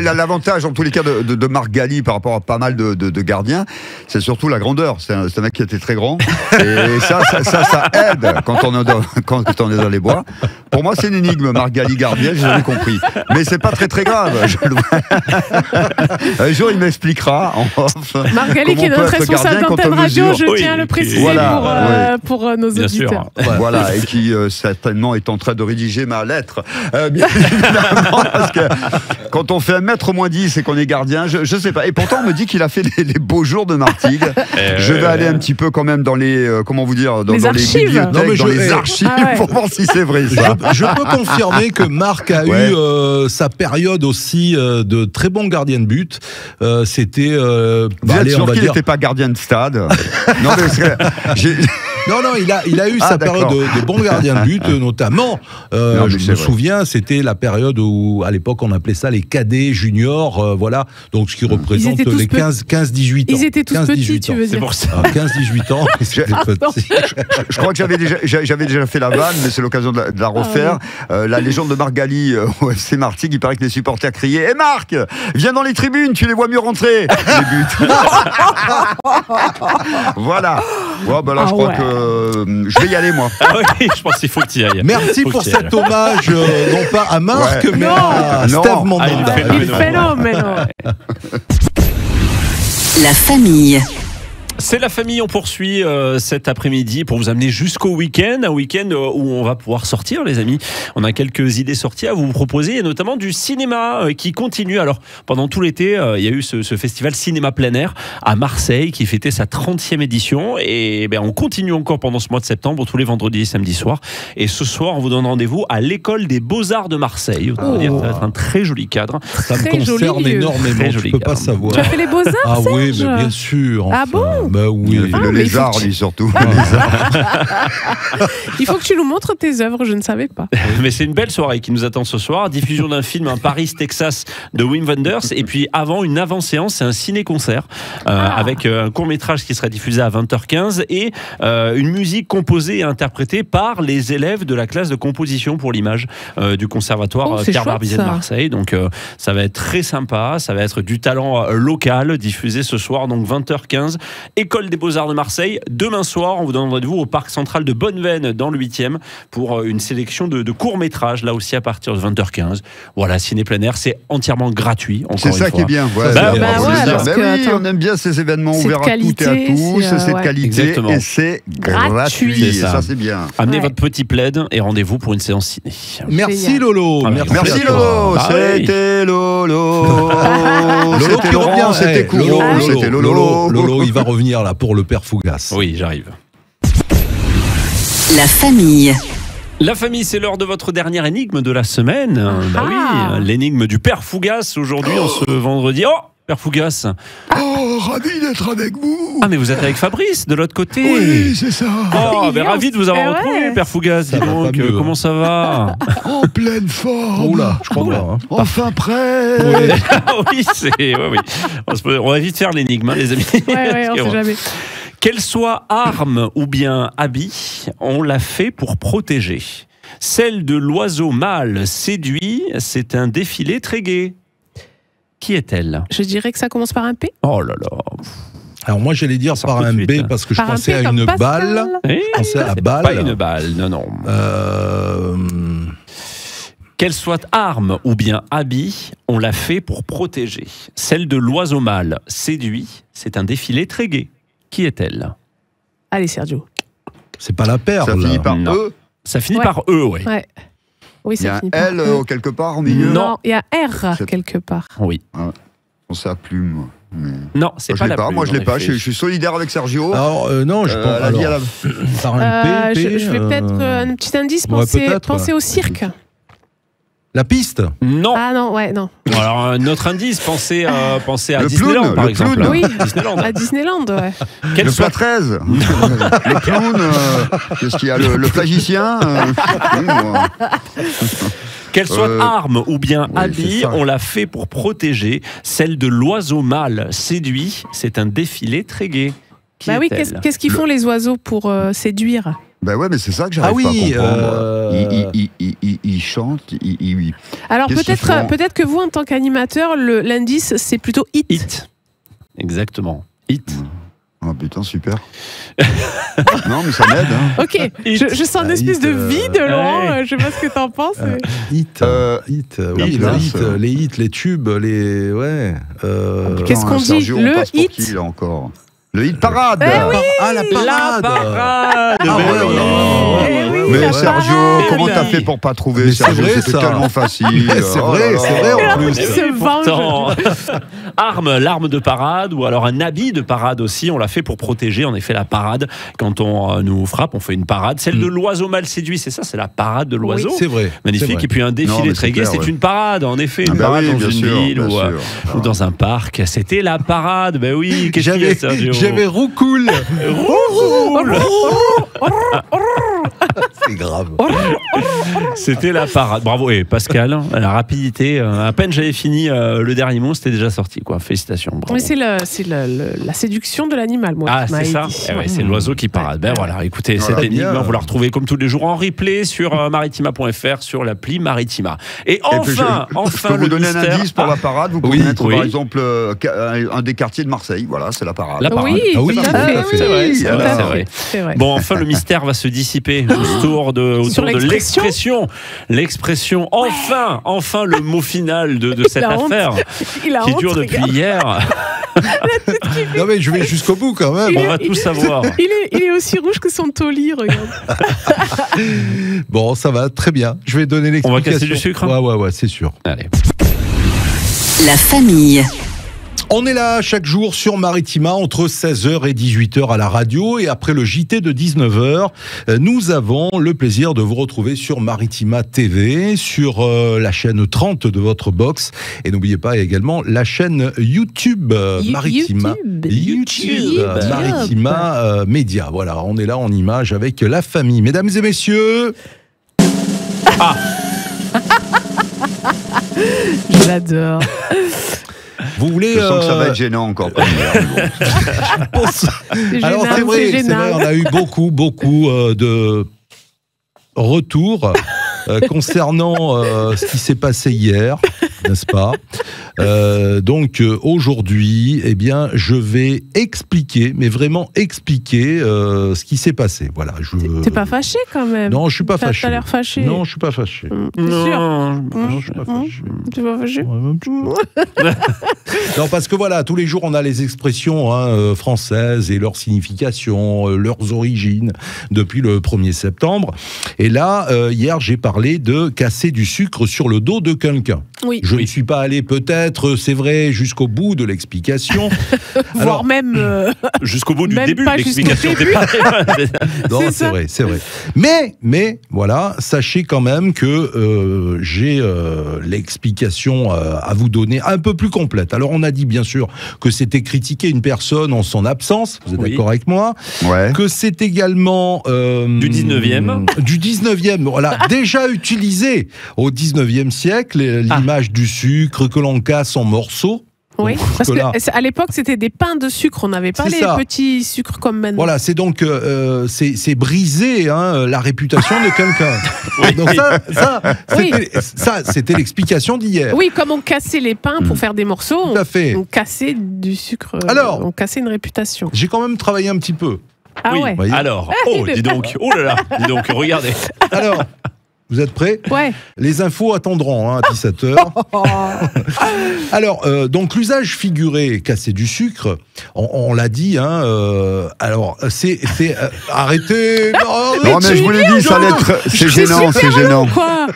Speaker 3: L'avantage, en tous les cas, de Marc Galli par rapport à pas mal de gardiens, c'est surtout la grandeur. C'est un mec qui était très grand. Et ça aide quand on est dans les bois. Pour moi, c'est une énigme, Marc Galli gardien, j'ai jamais compris. Mais c'est pas très grave. Un jour, il m'expliquera en off.
Speaker 4: Marc Galli, qui est notre responsable d'antenne radio, je tiens à le préciser pour nos auditeurs.
Speaker 3: Voilà, et qui certainement est en train de rédiger ma lettre. Bien évidemment, parce que quand on fait 1m-10 et qu'on est gardien, je sais pas. Et pourtant, on me dit qu'il a fait les beaux jours de Martigues. Je vais aller un petit peu quand même dans les, comment vous dire, dans les bibliothèques, dans les archives, pour voir si c'est vrai ça.
Speaker 2: Je peux confirmer que Marc a eu sa période aussi de très bon gardien de but. C'était...
Speaker 3: Vous êtes sûr qu'il n'était pas gardien de stade? Non, mais
Speaker 2: il a eu sa période de bon gardien de but, notamment. Je me souviens, c'était la période où, à l'époque, on appelait ça les cadets juniors, voilà. Donc, ce qui représente les 15-18 ans.
Speaker 4: Ils étaient tous petits, tu veux dire.
Speaker 5: C'est pour ça.
Speaker 2: 15-18 ans.
Speaker 3: Je crois que j'avais déjà fait la vanne, mais c'est l'occasion de la refaire. La légende de Marc Galli au FC Martigues, il paraît que les supporters criaient: Marc, viens dans les tribunes, tu les vois mieux rentrer. Les buts. Voilà. Ouais, là, je crois que je vais y aller, moi.
Speaker 5: Oui, je pense qu'il faut que tu y ailles.
Speaker 2: Merci pour cet hommage, non pas à Marc, mais à Steve Mandanda.
Speaker 4: Il phénomène.
Speaker 1: La famille.
Speaker 5: C'est la famille, on poursuit cet après-midi pour vous amener jusqu'au week-end, un week-end où on va pouvoir sortir, les amis. On a quelques idées sorties à vous proposer, et notamment du cinéma qui continue. Alors, pendant tout l'été, il y a eu ce festival cinéma plein air à Marseille qui fêtait sa 30e édition, et on continue encore pendant ce mois de septembre, tous les vendredis et samedis soirs. Et ce soir, on vous donne rendez-vous à l'école des Beaux-Arts de Marseille. Ça va être un très joli cadre.
Speaker 2: Ça me concerne énormément, je ne peux pas savoir.
Speaker 4: Tu as fait les Beaux-Arts,
Speaker 2: Ah oui,
Speaker 4: Serge?
Speaker 2: mais bien sûr. Enfin.
Speaker 4: Ah bon?
Speaker 2: Bah oui.
Speaker 3: Le lézard, lui, surtout.
Speaker 4: Il faut que tu nous montres tes œuvres, je ne savais pas.
Speaker 5: Mais c'est une belle soirée qui nous attend ce soir. Diffusion d'un film, un Paris, Texas de Wim Wenders. Et puis avant, une avant-séance, c'est un ciné-concert avec un court-métrage qui sera diffusé à 20h15 et une musique composée et interprétée par les élèves de la classe de composition pour l'image du conservatoire Pierre Barbizet de Marseille. Donc ça va être très sympa. Ça va être du talent local diffusé ce soir, donc 20h15. École des Beaux-Arts de Marseille. Demain soir, on vous donne rendez-vous au Parc Central de Bonneveine dans le 8e pour une sélection de courts-métrages, là aussi à partir de 20h15. Voilà, ciné plein air, c'est entièrement gratuit.
Speaker 3: C'est ça qui est bien. Ouais, on aime bien ces événements ouverts à toutes et à tous. C'est de qualité.
Speaker 5: Exactement.
Speaker 3: Et c'est gratuit. Ça, c'est bien.
Speaker 5: Amenez votre petit plaid et rendez-vous pour une séance ciné.
Speaker 2: Merci Lolo.
Speaker 3: Merci Lolo. C'était Lolo.
Speaker 2: Lolo qui revient.
Speaker 3: C'était cool. C'était Lolo.
Speaker 2: Lolo, il va revenir là pour le Père Fougas.
Speaker 5: Oui, j'arrive.
Speaker 1: La famille.
Speaker 5: La famille, c'est l'heure de votre dernière énigme de la semaine. Bah oui, l'énigme du Père Fougas aujourd'hui, en ce vendredi. Oh, Père Fougas.
Speaker 7: Oh, ravi d'être avec vous.
Speaker 5: Ah, mais vous êtes avec Fabrice, de l'autre côté.
Speaker 7: Oui, c'est ça.
Speaker 5: Oh, mais ravi de vous avoir retrouvé, Père Fougas. Dis donc, comment ça va?
Speaker 7: En pleine forme.
Speaker 2: Oula, je crois pas.
Speaker 7: Enfin prêt.
Speaker 5: Oui, oui. On va vite faire l'énigme, hein, les amis.
Speaker 4: Ouais, on sait jamais.
Speaker 5: Qu'elle soit arme ou bien habit, on l'a fait pour protéger. Celle de l'oiseau mâle séduit, c'est un défilé très gai. Qui est-elle?
Speaker 4: Je dirais que ça commence par un P.
Speaker 5: Oh là là.
Speaker 2: Alors moi j'allais dire par un B parce que je pensais à une balle.
Speaker 5: Oui,
Speaker 2: je pensais à balle.
Speaker 5: Pas une balle, non. Qu'elle soit arme ou bien habit, on l'a fait pour protéger. Celle de l'oiseau mâle séduit, c'est un défilé très gai. Qui est-elle?
Speaker 4: Allez, Sergio.
Speaker 2: C'est pas la perle.
Speaker 3: Ça finit par
Speaker 5: Non.
Speaker 3: E.
Speaker 5: Ça finit
Speaker 4: Ouais.
Speaker 5: par E, oui.
Speaker 4: Ouais. Oui,
Speaker 3: Il y a
Speaker 4: ça
Speaker 3: un
Speaker 4: finit par
Speaker 3: L
Speaker 4: E.
Speaker 3: quelque part au milieu.
Speaker 5: Non.
Speaker 4: Il y a R
Speaker 3: C'est-
Speaker 4: quelque part.
Speaker 5: Oui.
Speaker 3: On sait plume. Moi. Mais...
Speaker 5: Non, c'est
Speaker 3: Moi,
Speaker 5: pas
Speaker 3: je l'ai
Speaker 5: la
Speaker 3: pas.
Speaker 5: plume,
Speaker 3: Moi, je
Speaker 5: en
Speaker 3: l'ai pas.
Speaker 5: effet.
Speaker 3: Je suis solidaire avec Sergio.
Speaker 2: Alors, non, je pense.
Speaker 3: la vie à
Speaker 2: Alors,
Speaker 3: la-
Speaker 2: par un P,
Speaker 4: Je vais peut-être un petit indice.
Speaker 2: ouais, peut-être,
Speaker 4: Pensez au cirque.
Speaker 2: La piste.
Speaker 5: Non.
Speaker 4: Ah non, ouais, non.
Speaker 5: Alors, un autre indice, pensez à
Speaker 3: Le
Speaker 5: Disneyland,
Speaker 3: clown,
Speaker 5: par
Speaker 3: le
Speaker 5: exemple.
Speaker 3: clown.
Speaker 4: Oui.
Speaker 5: Disneyland.
Speaker 4: À Disneyland, ouais.
Speaker 5: Quelle
Speaker 3: Le
Speaker 5: soit,
Speaker 3: plat 13. Le clown. Qu'est-ce qu'il y a? Le magicien. Oui, moi.
Speaker 5: qu'elle soit arme ou bien
Speaker 3: oui,
Speaker 5: habit,
Speaker 3: c'est ça.
Speaker 5: on l'a fait pour protéger. Celle de l'oiseau mâle séduit, c'est un défilé très gai. Qui
Speaker 4: Bah oui,
Speaker 5: est-elle?
Speaker 4: qu'est-ce qu'ils font les oiseaux pour séduire?
Speaker 3: Ben ouais, mais c'est ça que j'arrive
Speaker 2: Ah oui,
Speaker 3: pas à comprendre. Il chante, il...
Speaker 4: Alors
Speaker 3: Qu'est-ce qu'ils font
Speaker 4: peut-être que vous, en tant qu'animateur, l'indice, c'est plutôt hit.
Speaker 5: Hit. Exactement. Hit.
Speaker 3: Oh putain, super. Non, mais ça m'aide. Hein.
Speaker 4: Ok,
Speaker 5: Hit.
Speaker 4: je sens une espèce
Speaker 2: Hit,
Speaker 4: de vide, Laurent.
Speaker 5: ouais.
Speaker 4: Je sais pas ce que t'en penses. mais-
Speaker 2: Hit. Hit. Oui,
Speaker 3: la
Speaker 2: le
Speaker 3: place,
Speaker 2: hit, les hits, les tubes, les. Ouais.
Speaker 4: Qu'est-ce qu'on
Speaker 3: Putain,
Speaker 4: dit?
Speaker 3: Sergio, on
Speaker 4: Le
Speaker 3: passe pour
Speaker 4: hit.
Speaker 3: qui, là, encore? Le hit parade.
Speaker 2: Ah, la parade.
Speaker 5: La parade.
Speaker 2: Ah,
Speaker 5: Mais
Speaker 2: ouais,
Speaker 5: oui.
Speaker 4: Eh oui,
Speaker 3: Mais
Speaker 4: la
Speaker 3: Sergio,
Speaker 4: parade.
Speaker 3: comment
Speaker 5: oui.
Speaker 3: t'as fait pour pas trouver
Speaker 2: Mais c'est
Speaker 3: Sergio?
Speaker 2: vrai,
Speaker 3: C'était
Speaker 2: ça.
Speaker 3: tellement facile.
Speaker 2: C'est
Speaker 3: Oh
Speaker 2: vrai,
Speaker 3: là
Speaker 2: c'est
Speaker 3: là.
Speaker 2: vrai en plus.
Speaker 4: Il se venge.
Speaker 5: Pourtant, l'arme de parade ou alors un habit de parade aussi, on l'a fait pour protéger en effet la parade. Quand on nous frappe, on fait une parade. Celle de l'oiseau mal séduit, c'est ça, c'est la parade de l'oiseau.
Speaker 2: C'est vrai. c'est
Speaker 5: Magnifique.
Speaker 2: vrai.
Speaker 5: Et puis un
Speaker 3: Non,
Speaker 5: défilé
Speaker 3: mais
Speaker 5: très
Speaker 3: c'est
Speaker 5: gai,
Speaker 3: clair,
Speaker 5: c'est
Speaker 3: ouais.
Speaker 5: une parade, en effet, une
Speaker 3: Ah bah
Speaker 5: parade
Speaker 3: oui,
Speaker 5: dans
Speaker 3: bien
Speaker 5: une
Speaker 3: sûr,
Speaker 5: ville
Speaker 3: bien
Speaker 5: ou,
Speaker 3: sûr.
Speaker 5: ou dans un parc. C'était la parade. Ben oui, qu'est-ce qu'il y a, Sergio?
Speaker 2: J'avais roucoule. C'est grave.
Speaker 5: C'était la parade. Bravo, et Pascal, la rapidité. À peine j'avais fini le dernier mot, c'était déjà sorti, quoi. Félicitations. Bravo.
Speaker 4: Mais c'est la séduction de l'animal, moi.
Speaker 5: Ah,
Speaker 4: qui m'a
Speaker 5: c'est ça.
Speaker 4: dit.
Speaker 5: Eh ouais, c'est l'oiseau qui parade. Ben voilà, écoutez, cette
Speaker 2: Voilà,
Speaker 5: énigme,
Speaker 2: bien.
Speaker 5: vous la retrouvez comme tous les jours en replay sur maritima.fr, sur l'appli Maritima. Et
Speaker 3: Et puis,
Speaker 5: enfin,
Speaker 3: je peux
Speaker 5: le
Speaker 3: vous donner un
Speaker 5: mystère.
Speaker 3: indice pour la parade. Vous pouvez
Speaker 2: Oui,
Speaker 3: mettre
Speaker 5: oui.
Speaker 3: par exemple un des quartiers de Marseille. Voilà, c'est la parade.
Speaker 5: La parade.
Speaker 4: Oui,
Speaker 2: Ah oui,
Speaker 4: tout à
Speaker 2: tout
Speaker 4: fait.
Speaker 2: à fait.
Speaker 5: C'est vrai, c'est
Speaker 4: Tout
Speaker 5: vrai,
Speaker 4: à
Speaker 5: c'est
Speaker 4: fait.
Speaker 5: vrai.
Speaker 4: C'est vrai.
Speaker 5: Bon, enfin, le mystère va se dissiper autour de
Speaker 4: Sur l'expression.
Speaker 5: L'expression. Enfin, le mot final de cette
Speaker 4: La honte.
Speaker 5: affaire
Speaker 4: Il a
Speaker 5: qui
Speaker 4: honte,
Speaker 5: dure depuis
Speaker 4: regarde.
Speaker 5: hier.
Speaker 2: Non mais je vais jusqu'au bout quand même.
Speaker 5: On va tout savoir.
Speaker 4: Il est aussi rouge que son taulier, regarde.
Speaker 2: Bon, ça va, très bien. Je vais donner
Speaker 5: On
Speaker 2: l'explication.
Speaker 5: va casser du sucre.
Speaker 2: Ouais, c'est sûr.
Speaker 5: Allez.
Speaker 1: La famille.
Speaker 2: On est là chaque jour sur Maritima entre 16h et 18h à la radio et après le JT de 19h, nous avons le plaisir de vous retrouver sur Maritima TV, sur la chaîne 30 de votre box et n'oubliez pas également la chaîne YouTube Maritima.
Speaker 4: YouTube.
Speaker 2: Maritima Média. Voilà, on est là en image avec la famille. Mesdames et messieurs,
Speaker 4: Je l'adore.
Speaker 2: vous voulez...
Speaker 3: Je sens que ça va être gênant encore. Comme hier, mais bon.
Speaker 4: C'est
Speaker 2: Alors
Speaker 4: gênant,
Speaker 2: c'est vrai,
Speaker 4: gênant.
Speaker 2: on a eu beaucoup de retours concernant ce qui s'est passé hier, n'est-ce pas ? Donc aujourd'hui, eh bien, je vais expliquer, mais vraiment expliquer ce qui s'est passé. Voilà.
Speaker 4: T'es pas fâché quand même?
Speaker 2: Non, je suis pas
Speaker 4: T'as
Speaker 2: fâché.
Speaker 4: l'air fâché.
Speaker 2: Non, je suis pas fâché.
Speaker 4: T'es sûr?
Speaker 2: Non, je suis pas fâché.
Speaker 4: T'es pas fâché?
Speaker 2: Ouais, un petit peu. Non, parce que voilà, tous les jours, on a les expressions françaises et leurs significations, leurs origines, depuis le 1er septembre. Et là, hier, j'ai parlé de casser du sucre sur le dos de quelqu'un.
Speaker 4: Oui.
Speaker 2: Je ne suis pas allé peut-être, c'est vrai, jusqu'au bout de l'explication.
Speaker 4: Voire
Speaker 2: Alors,
Speaker 4: même.
Speaker 5: Jusqu'au bout du
Speaker 4: Même
Speaker 5: début,
Speaker 4: pas jusqu'au
Speaker 5: l'explication
Speaker 4: début.
Speaker 2: non,
Speaker 4: c'est
Speaker 2: c'est
Speaker 4: ça.
Speaker 2: vrai, c'est vrai. Mais voilà, sachez quand même que j'ai l'explication à vous donner un peu plus complète. Alors, on a dit bien sûr que c'était critiquer une personne en son absence. Vous êtes
Speaker 5: Oui.
Speaker 2: d'accord avec moi?
Speaker 3: Ouais.
Speaker 2: Que c'est également
Speaker 5: Du 19e.
Speaker 2: Du 19e, voilà, déjà utilisé au 19e siècle, l'image du sucre que l'on casse en morceaux.
Speaker 4: Oui,
Speaker 2: Donc,
Speaker 4: parce
Speaker 2: là-
Speaker 4: que à l'époque, c'était des pains de sucre. On n'avait pas
Speaker 2: C'est
Speaker 4: les
Speaker 2: ça.
Speaker 4: petits sucres comme maintenant.
Speaker 2: Voilà, c'est donc c'est briser la réputation de quelqu'un. Donc
Speaker 4: Oui.
Speaker 2: ça, c'était l'explication d'hier.
Speaker 4: Oui, comme on cassait les pains pour faire des morceaux,
Speaker 2: Tout à fait.
Speaker 4: on cassait du sucre.
Speaker 2: Alors
Speaker 4: on cassait une réputation.
Speaker 2: J'ai quand même travaillé un petit peu.
Speaker 4: Ah
Speaker 5: Oui.
Speaker 4: ouais.
Speaker 2: Voyez.
Speaker 5: Alors, oh, dis donc, oh là là, dis donc, regardez.
Speaker 2: Alors, Vous êtes prêts?
Speaker 4: Ouais.
Speaker 2: Les infos attendront à 17h. Alors, donc l'usage figuré, casser du sucre, on l'a dit, alors c'est arrêtez.
Speaker 3: Non, mais je vous l'ai dit, ça allait être. C'est gênant, c'est gênant.
Speaker 4: Quoi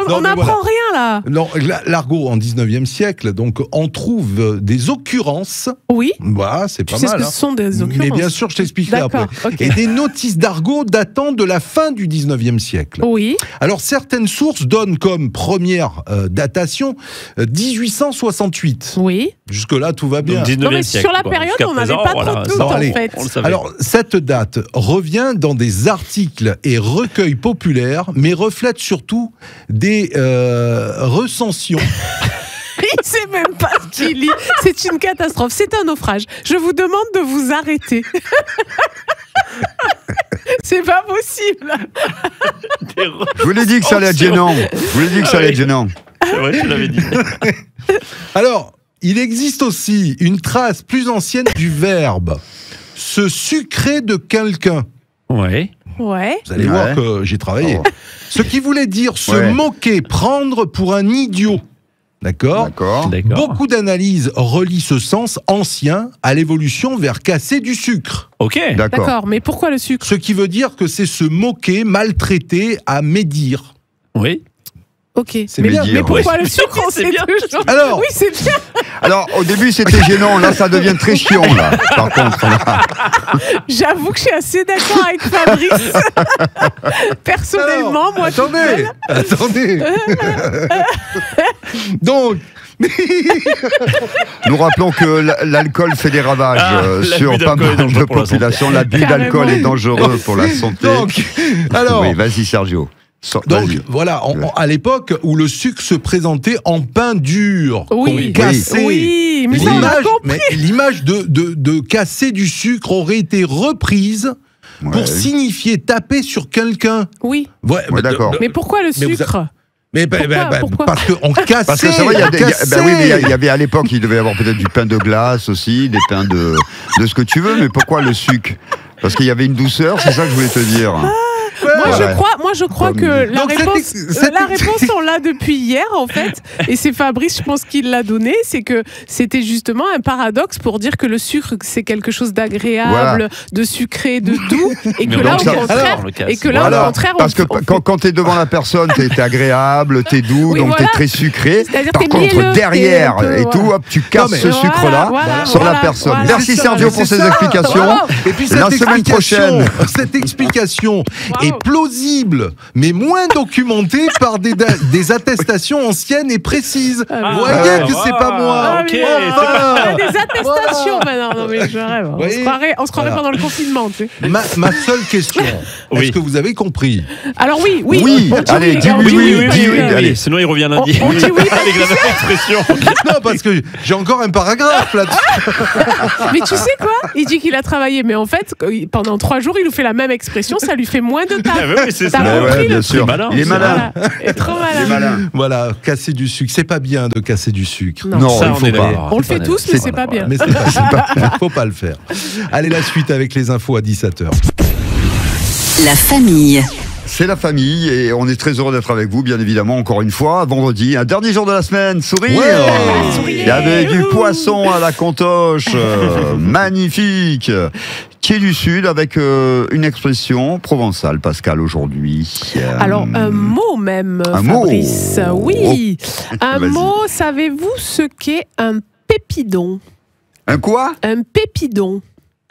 Speaker 4: on n'apprend rien là.
Speaker 2: Non, l'argot en 19e siècle, donc on trouve des occurrences.
Speaker 4: Oui.
Speaker 2: Voilà, c'est pas
Speaker 4: Tu sais
Speaker 2: mal.
Speaker 4: ce que ce sont des occurrences.
Speaker 2: Mais bien sûr, je t'expliquerai après.
Speaker 4: Ok.
Speaker 2: Et des notices d'argot datant de la fin du 19e siècle.
Speaker 4: Oui.
Speaker 2: Alors, certaines sources donnent comme première datation 1868.
Speaker 4: Oui.
Speaker 2: Jusque-là, tout va bien.
Speaker 5: Donc, 19e
Speaker 4: Non, mais
Speaker 5: siècle,
Speaker 4: sur la
Speaker 5: quoi.
Speaker 4: période,
Speaker 5: Jusqu'à
Speaker 4: on n'avait
Speaker 5: présent,
Speaker 4: pas
Speaker 5: voilà,
Speaker 4: trop de doute,
Speaker 5: ça,
Speaker 4: en
Speaker 2: allez,
Speaker 4: fait.
Speaker 5: on le savait.
Speaker 2: Alors, cette date revient dans des articles et recueils populaires, mais reflète surtout des recensions.
Speaker 4: Il sait même pas ce qu'il lit. C'est une catastrophe. C'est un naufrage. Je vous demande de vous arrêter. C'est pas possible.
Speaker 3: Je vous l'ai dit que ça allait être gênant. Je vous l'ai dit que ça allait être gênant.
Speaker 5: C'est vrai, je l'avais dit.
Speaker 2: Alors, il existe aussi une trace plus ancienne du verbe se sucrer de quelqu'un.
Speaker 5: Ouais.
Speaker 4: Ouais.
Speaker 2: Vous allez
Speaker 3: Ouais.
Speaker 2: voir que j'ai travaillé.
Speaker 3: Oh.
Speaker 2: Ce qui voulait dire se
Speaker 3: Ouais.
Speaker 2: moquer, prendre pour un idiot. D'accord?
Speaker 3: D'accord.
Speaker 5: D'accord.
Speaker 2: Beaucoup d'analyses relient ce sens ancien à l'évolution vers casser du sucre.
Speaker 5: Ok.
Speaker 3: D'accord.
Speaker 4: D'accord. Mais pourquoi le sucre?
Speaker 2: Ce qui veut dire que c'est se moquer, maltraiter, à médire.
Speaker 5: Oui.
Speaker 4: Ok.
Speaker 3: C'est
Speaker 4: Mais,
Speaker 3: médire,
Speaker 4: mais pourquoi
Speaker 5: ouais.
Speaker 4: le sucre? On
Speaker 5: C'est
Speaker 4: sait
Speaker 5: bien.
Speaker 4: toujours.
Speaker 2: Alors.
Speaker 4: Oui, c'est bien.
Speaker 3: Alors, au début, c'était gênant. Là, ça devient très chiant, là. Par contre, là.
Speaker 4: J'avoue que je suis assez d'accord avec Fabrice. Personnellement,
Speaker 2: Alors,
Speaker 4: moi, toute seule.
Speaker 2: attendez. Donc,
Speaker 3: Nous rappelons que l'alcool fait des ravages sur
Speaker 5: l'abus
Speaker 3: pas
Speaker 5: d'alcool est
Speaker 3: mal de
Speaker 5: dangereux pour la
Speaker 3: populations. L'abus
Speaker 4: Carrément.
Speaker 3: d'alcool est dangereux pour la santé.
Speaker 2: donc, alors,
Speaker 3: Oui, vas-y, Sergio.
Speaker 2: donc
Speaker 3: Vas-y.
Speaker 2: voilà, à l'époque où le sucre se présentait en pain dur,
Speaker 4: Oui.
Speaker 2: qu'on cassait.
Speaker 4: Oui, mais ça, on a
Speaker 2: L'image,
Speaker 4: compris.
Speaker 2: mais l'image de casser du sucre aurait été reprise
Speaker 3: Ouais.
Speaker 2: pour signifier taper sur quelqu'un.
Speaker 4: Oui.
Speaker 2: Ouais,
Speaker 3: d'accord.
Speaker 4: Mais pourquoi le
Speaker 2: Mais vous
Speaker 4: sucre? Pourquoi
Speaker 2: parce qu'on cassait.
Speaker 3: Parce que c'est vrai,
Speaker 2: on cassait.
Speaker 3: oui, mais il y avait à l'époque, il devait y avoir peut-être du pain de glace aussi, des pains de ce que tu veux, mais pourquoi le sucre? Parce qu'il y avait une douceur, c'est ça que je voulais te dire.
Speaker 2: Ouais.
Speaker 4: Moi, je crois que la
Speaker 2: Donc,
Speaker 4: réponse, on l'a depuis hier, en fait. Et c'est Fabrice, je pense, qui l'a donné. C'est que c'était justement un paradoxe pour dire que le sucre, c'est quelque chose d'agréable,
Speaker 3: Voilà.
Speaker 4: de sucré, de doux. Et que
Speaker 5: Mais
Speaker 4: là,
Speaker 3: donc
Speaker 4: au
Speaker 3: ça-
Speaker 4: contraire,
Speaker 5: alors, le casse.
Speaker 4: et que là,
Speaker 3: Voilà.
Speaker 4: au contraire,
Speaker 3: Parce que
Speaker 4: on fait-
Speaker 3: quand t'es devant la personne, t'es agréable, t'es doux,
Speaker 4: Oui,
Speaker 3: donc
Speaker 4: voilà.
Speaker 3: t'es très sucré.
Speaker 4: C'est-à-dire
Speaker 3: Par
Speaker 4: t'es
Speaker 3: contre,
Speaker 4: mielleux,
Speaker 3: derrière
Speaker 4: t'es un peu,
Speaker 3: et tout,
Speaker 4: ouais.
Speaker 3: hop, tu casses
Speaker 2: mais-
Speaker 3: ce sucre-là
Speaker 4: Voilà,
Speaker 3: sur
Speaker 4: voilà,
Speaker 3: la personne.
Speaker 4: voilà.
Speaker 3: Merci
Speaker 2: C'est ça,
Speaker 3: Sergio
Speaker 2: mais
Speaker 3: pour
Speaker 2: c'est
Speaker 3: ces
Speaker 2: ça.
Speaker 3: explications.
Speaker 4: Bravo.
Speaker 2: Et puis
Speaker 3: La semaine prochaine.
Speaker 2: Cette explication
Speaker 4: Bravo.
Speaker 2: est plausible, mais moins documentée par des attestations anciennes et précises.
Speaker 4: Ah,
Speaker 2: Vous voyez que c'est pas moi.
Speaker 4: Ah,
Speaker 5: ok,
Speaker 4: mais
Speaker 5: c'est
Speaker 2: Enfin.
Speaker 4: il y a des attestations maintenant. Non, mais je rêve. On
Speaker 2: voyez
Speaker 4: se croirait
Speaker 2: Voilà.
Speaker 4: pendant le confinement, tu sais.
Speaker 2: Ma seule question,
Speaker 5: Oui.
Speaker 2: est-ce que vous avez compris?
Speaker 4: Alors oui.
Speaker 3: Oui,
Speaker 4: on dit
Speaker 3: allez, dis
Speaker 4: on
Speaker 3: oui,
Speaker 4: dit
Speaker 3: oui, dis oui.
Speaker 5: Allez, sinon il revient lundi.
Speaker 4: On dit oui,
Speaker 5: Avec la même expression.
Speaker 2: Non, parce que j'ai encore un paragraphe là-dessus.
Speaker 4: Mais tu sais quoi? Il dit qu'il a travaillé, mais en fait, pendant 3 jours, il nous fait la même expression, ça lui fait moins de taf.
Speaker 5: Ah oui, c'est
Speaker 4: T'as
Speaker 5: ça.
Speaker 3: Mais
Speaker 4: compris
Speaker 3: ouais,
Speaker 4: le
Speaker 3: bien
Speaker 4: truc?
Speaker 3: sûr.
Speaker 5: malin,
Speaker 3: Il est
Speaker 5: c'est
Speaker 3: malin.
Speaker 4: Voilà. Et trop
Speaker 3: Il est
Speaker 4: malin.
Speaker 3: malin.
Speaker 2: Voilà, casser du sucre. C'est pas bien de casser du sucre.
Speaker 4: Non.
Speaker 3: Non,
Speaker 5: Ça,
Speaker 3: il
Speaker 5: on
Speaker 3: faut
Speaker 5: est
Speaker 3: pas.
Speaker 5: d'accord.
Speaker 4: On le fait tous, mais c'est pas bien.
Speaker 2: Mais c'est pas, faut pas le faire. Allez, la suite avec les infos à 17h.
Speaker 1: La famille.
Speaker 3: C'est la famille et on est très heureux d'être avec vous, bien évidemment, encore une fois. Vendredi, un dernier jour de la semaine, sourire.
Speaker 2: Ouais.
Speaker 3: Il y avait du poisson à la cantoche, magnifique. Qui est du Sud avec une expression provençale, Pascal, aujourd'hui.
Speaker 4: Alors, un mot même,
Speaker 3: Un mot.
Speaker 4: Fabrice. Oui. Un
Speaker 3: Vas-y.
Speaker 4: mot, savez-vous ce qu'est un pépidon?
Speaker 3: Un quoi?
Speaker 4: Un pépidon.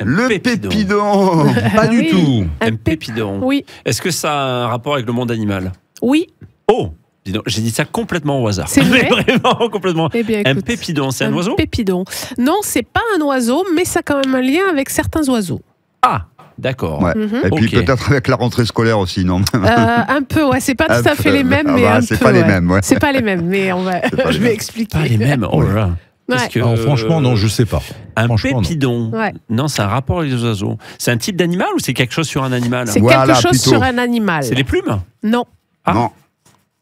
Speaker 3: Le pépidon.
Speaker 2: Pas du
Speaker 4: Oui.
Speaker 2: tout.
Speaker 5: Un pépidon.
Speaker 4: Oui.
Speaker 5: Est-ce que ça a un rapport avec le monde animal?
Speaker 4: Oui.
Speaker 5: Oh, dis donc, j'ai dit ça complètement au hasard.
Speaker 4: C'est vrai
Speaker 5: Mais vraiment complètement.
Speaker 4: Eh bien,
Speaker 5: Un
Speaker 4: écoute,
Speaker 5: pépidon, c'est un oiseau?
Speaker 4: Pépidon. Non, c'est pas un oiseau, mais ça a quand même un lien avec certains oiseaux.
Speaker 5: Ah, d'accord.
Speaker 3: Ouais.
Speaker 4: Mhm.
Speaker 3: Et puis
Speaker 5: Ok.
Speaker 3: peut-être avec la rentrée scolaire aussi, non?
Speaker 4: Un peu, ouais. C'est pas tout à fait les mêmes,
Speaker 3: Ah
Speaker 4: mais
Speaker 3: bah,
Speaker 4: un
Speaker 3: c'est
Speaker 4: peu.
Speaker 3: pas les
Speaker 4: ouais.
Speaker 3: mêmes, ouais.
Speaker 4: C'est pas les mêmes, mais on va.
Speaker 3: pas les
Speaker 4: Je vais
Speaker 3: mêmes.
Speaker 4: expliquer.
Speaker 5: Pas les mêmes. Oh là là.
Speaker 4: Ouais.
Speaker 5: Qu'est-ce que-
Speaker 2: Alors, franchement, non, je sais pas.
Speaker 5: Un
Speaker 2: Franchement, non.
Speaker 5: pépidon.
Speaker 4: Ouais.
Speaker 5: Non, c'est un rapport avec les oiseaux. C'est un type d'animal ou c'est quelque chose sur un animal?
Speaker 4: C'est
Speaker 3: Voilà,
Speaker 4: quelque chose
Speaker 3: plutôt.
Speaker 4: sur un animal.
Speaker 5: C'est les plumes?
Speaker 4: Non.
Speaker 5: Ah.
Speaker 3: Non.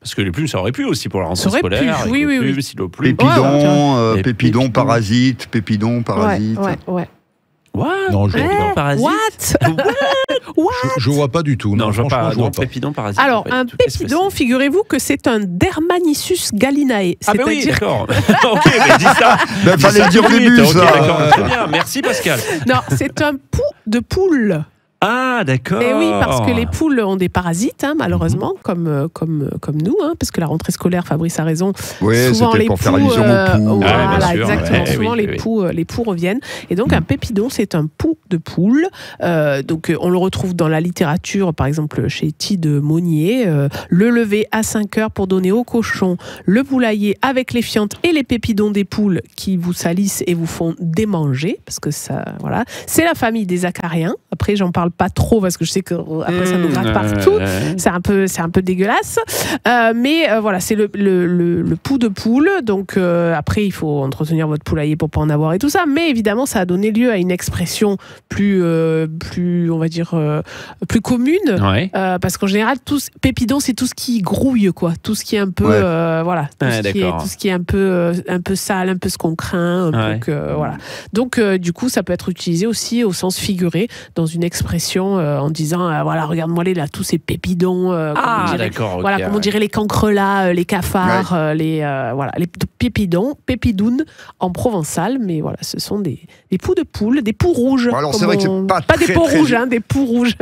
Speaker 5: Parce que les plumes, ça aurait pu aussi pour la rentrée
Speaker 4: Ça aurait pu,
Speaker 5: scolaire. avec
Speaker 4: oui,
Speaker 5: les
Speaker 4: oui,
Speaker 5: plumes,
Speaker 4: oui.
Speaker 5: s'il a plu.
Speaker 3: Pépidon,
Speaker 5: Les
Speaker 3: pépidon,
Speaker 5: pépidons.
Speaker 3: parasite, pépidon,
Speaker 4: Ouais,
Speaker 3: parasite.
Speaker 4: ouais, ouais.
Speaker 2: Non, je vois pas.
Speaker 5: Parasite.
Speaker 4: What
Speaker 2: Je vois pas du tout.
Speaker 5: Non, je vois pas.
Speaker 2: franchement, je vois
Speaker 5: Non,
Speaker 2: pas.
Speaker 5: Pépidon, parasite.
Speaker 4: Alors,
Speaker 5: en fait.
Speaker 4: un
Speaker 5: Qu'est-ce que
Speaker 4: pépidon, figurez-vous que c'est un Dermanissus gallinae.
Speaker 5: Ah bah oui,
Speaker 4: C'est-à-dire
Speaker 5: d'accord. Ok, mais dis ça.
Speaker 3: Ben, fallait le dire au début,
Speaker 5: Ok,
Speaker 3: ça.
Speaker 5: d'accord. Très bien. Merci Pascal.
Speaker 4: non, c'est un pouls de poule.
Speaker 5: Ah, d'accord.
Speaker 4: Et oui, parce que les poules ont des parasites, malheureusement, comme nous, parce que la rentrée scolaire, Fabrice a raison.
Speaker 3: Oui,
Speaker 4: souvent
Speaker 3: c'était
Speaker 4: les
Speaker 3: pour faire
Speaker 4: poux,
Speaker 3: allusion aux poux.
Speaker 4: voilà,
Speaker 5: bien sûr,
Speaker 4: exactement.
Speaker 5: ouais,
Speaker 4: Souvent
Speaker 5: oui,
Speaker 4: les
Speaker 5: oui.
Speaker 4: poux reviennent. Et donc un pépidon, c'est un pouls de poule. Donc on le retrouve dans la littérature, par exemple chez Tide Monnier. Le lever à 5 heures pour donner aux cochons le poulailler avec les fientes et les pépidons des poules qui vous salissent et vous font démanger, parce que ça, voilà. C'est la famille des acariens. Après, j'en parle pas trop parce que je sais que après ça nous gratte partout. C'est un peu dégueulasse. Mais voilà, c'est le pouls de poule. Donc après, il faut entretenir votre poulailler pour pas en avoir et tout ça. Mais évidemment, ça a donné lieu à une expression plus on va dire, plus commune.
Speaker 5: Ouais.
Speaker 4: Parce qu'en général, pépidon, c'est tout ce qui grouille, quoi. Tout ce qui est un peu, voilà. Tout ce qui est un peu sale, un peu ce qu'on craint. Voilà. Donc, du coup, ça peut être utilisé aussi au sens figuré dans une expression en disant voilà, regarde-moi là tous ces pépidons,
Speaker 5: d'accord,
Speaker 4: voilà, comme on dirait les cancrelats, les cafards, les pépidounes en provençal, mais voilà, ce sont des poux de poule, des poux rouges.
Speaker 3: Bon, alors c'est vrai que c'est pas
Speaker 4: des
Speaker 3: très,
Speaker 4: poux
Speaker 3: très-
Speaker 4: rouges, des poux rouges.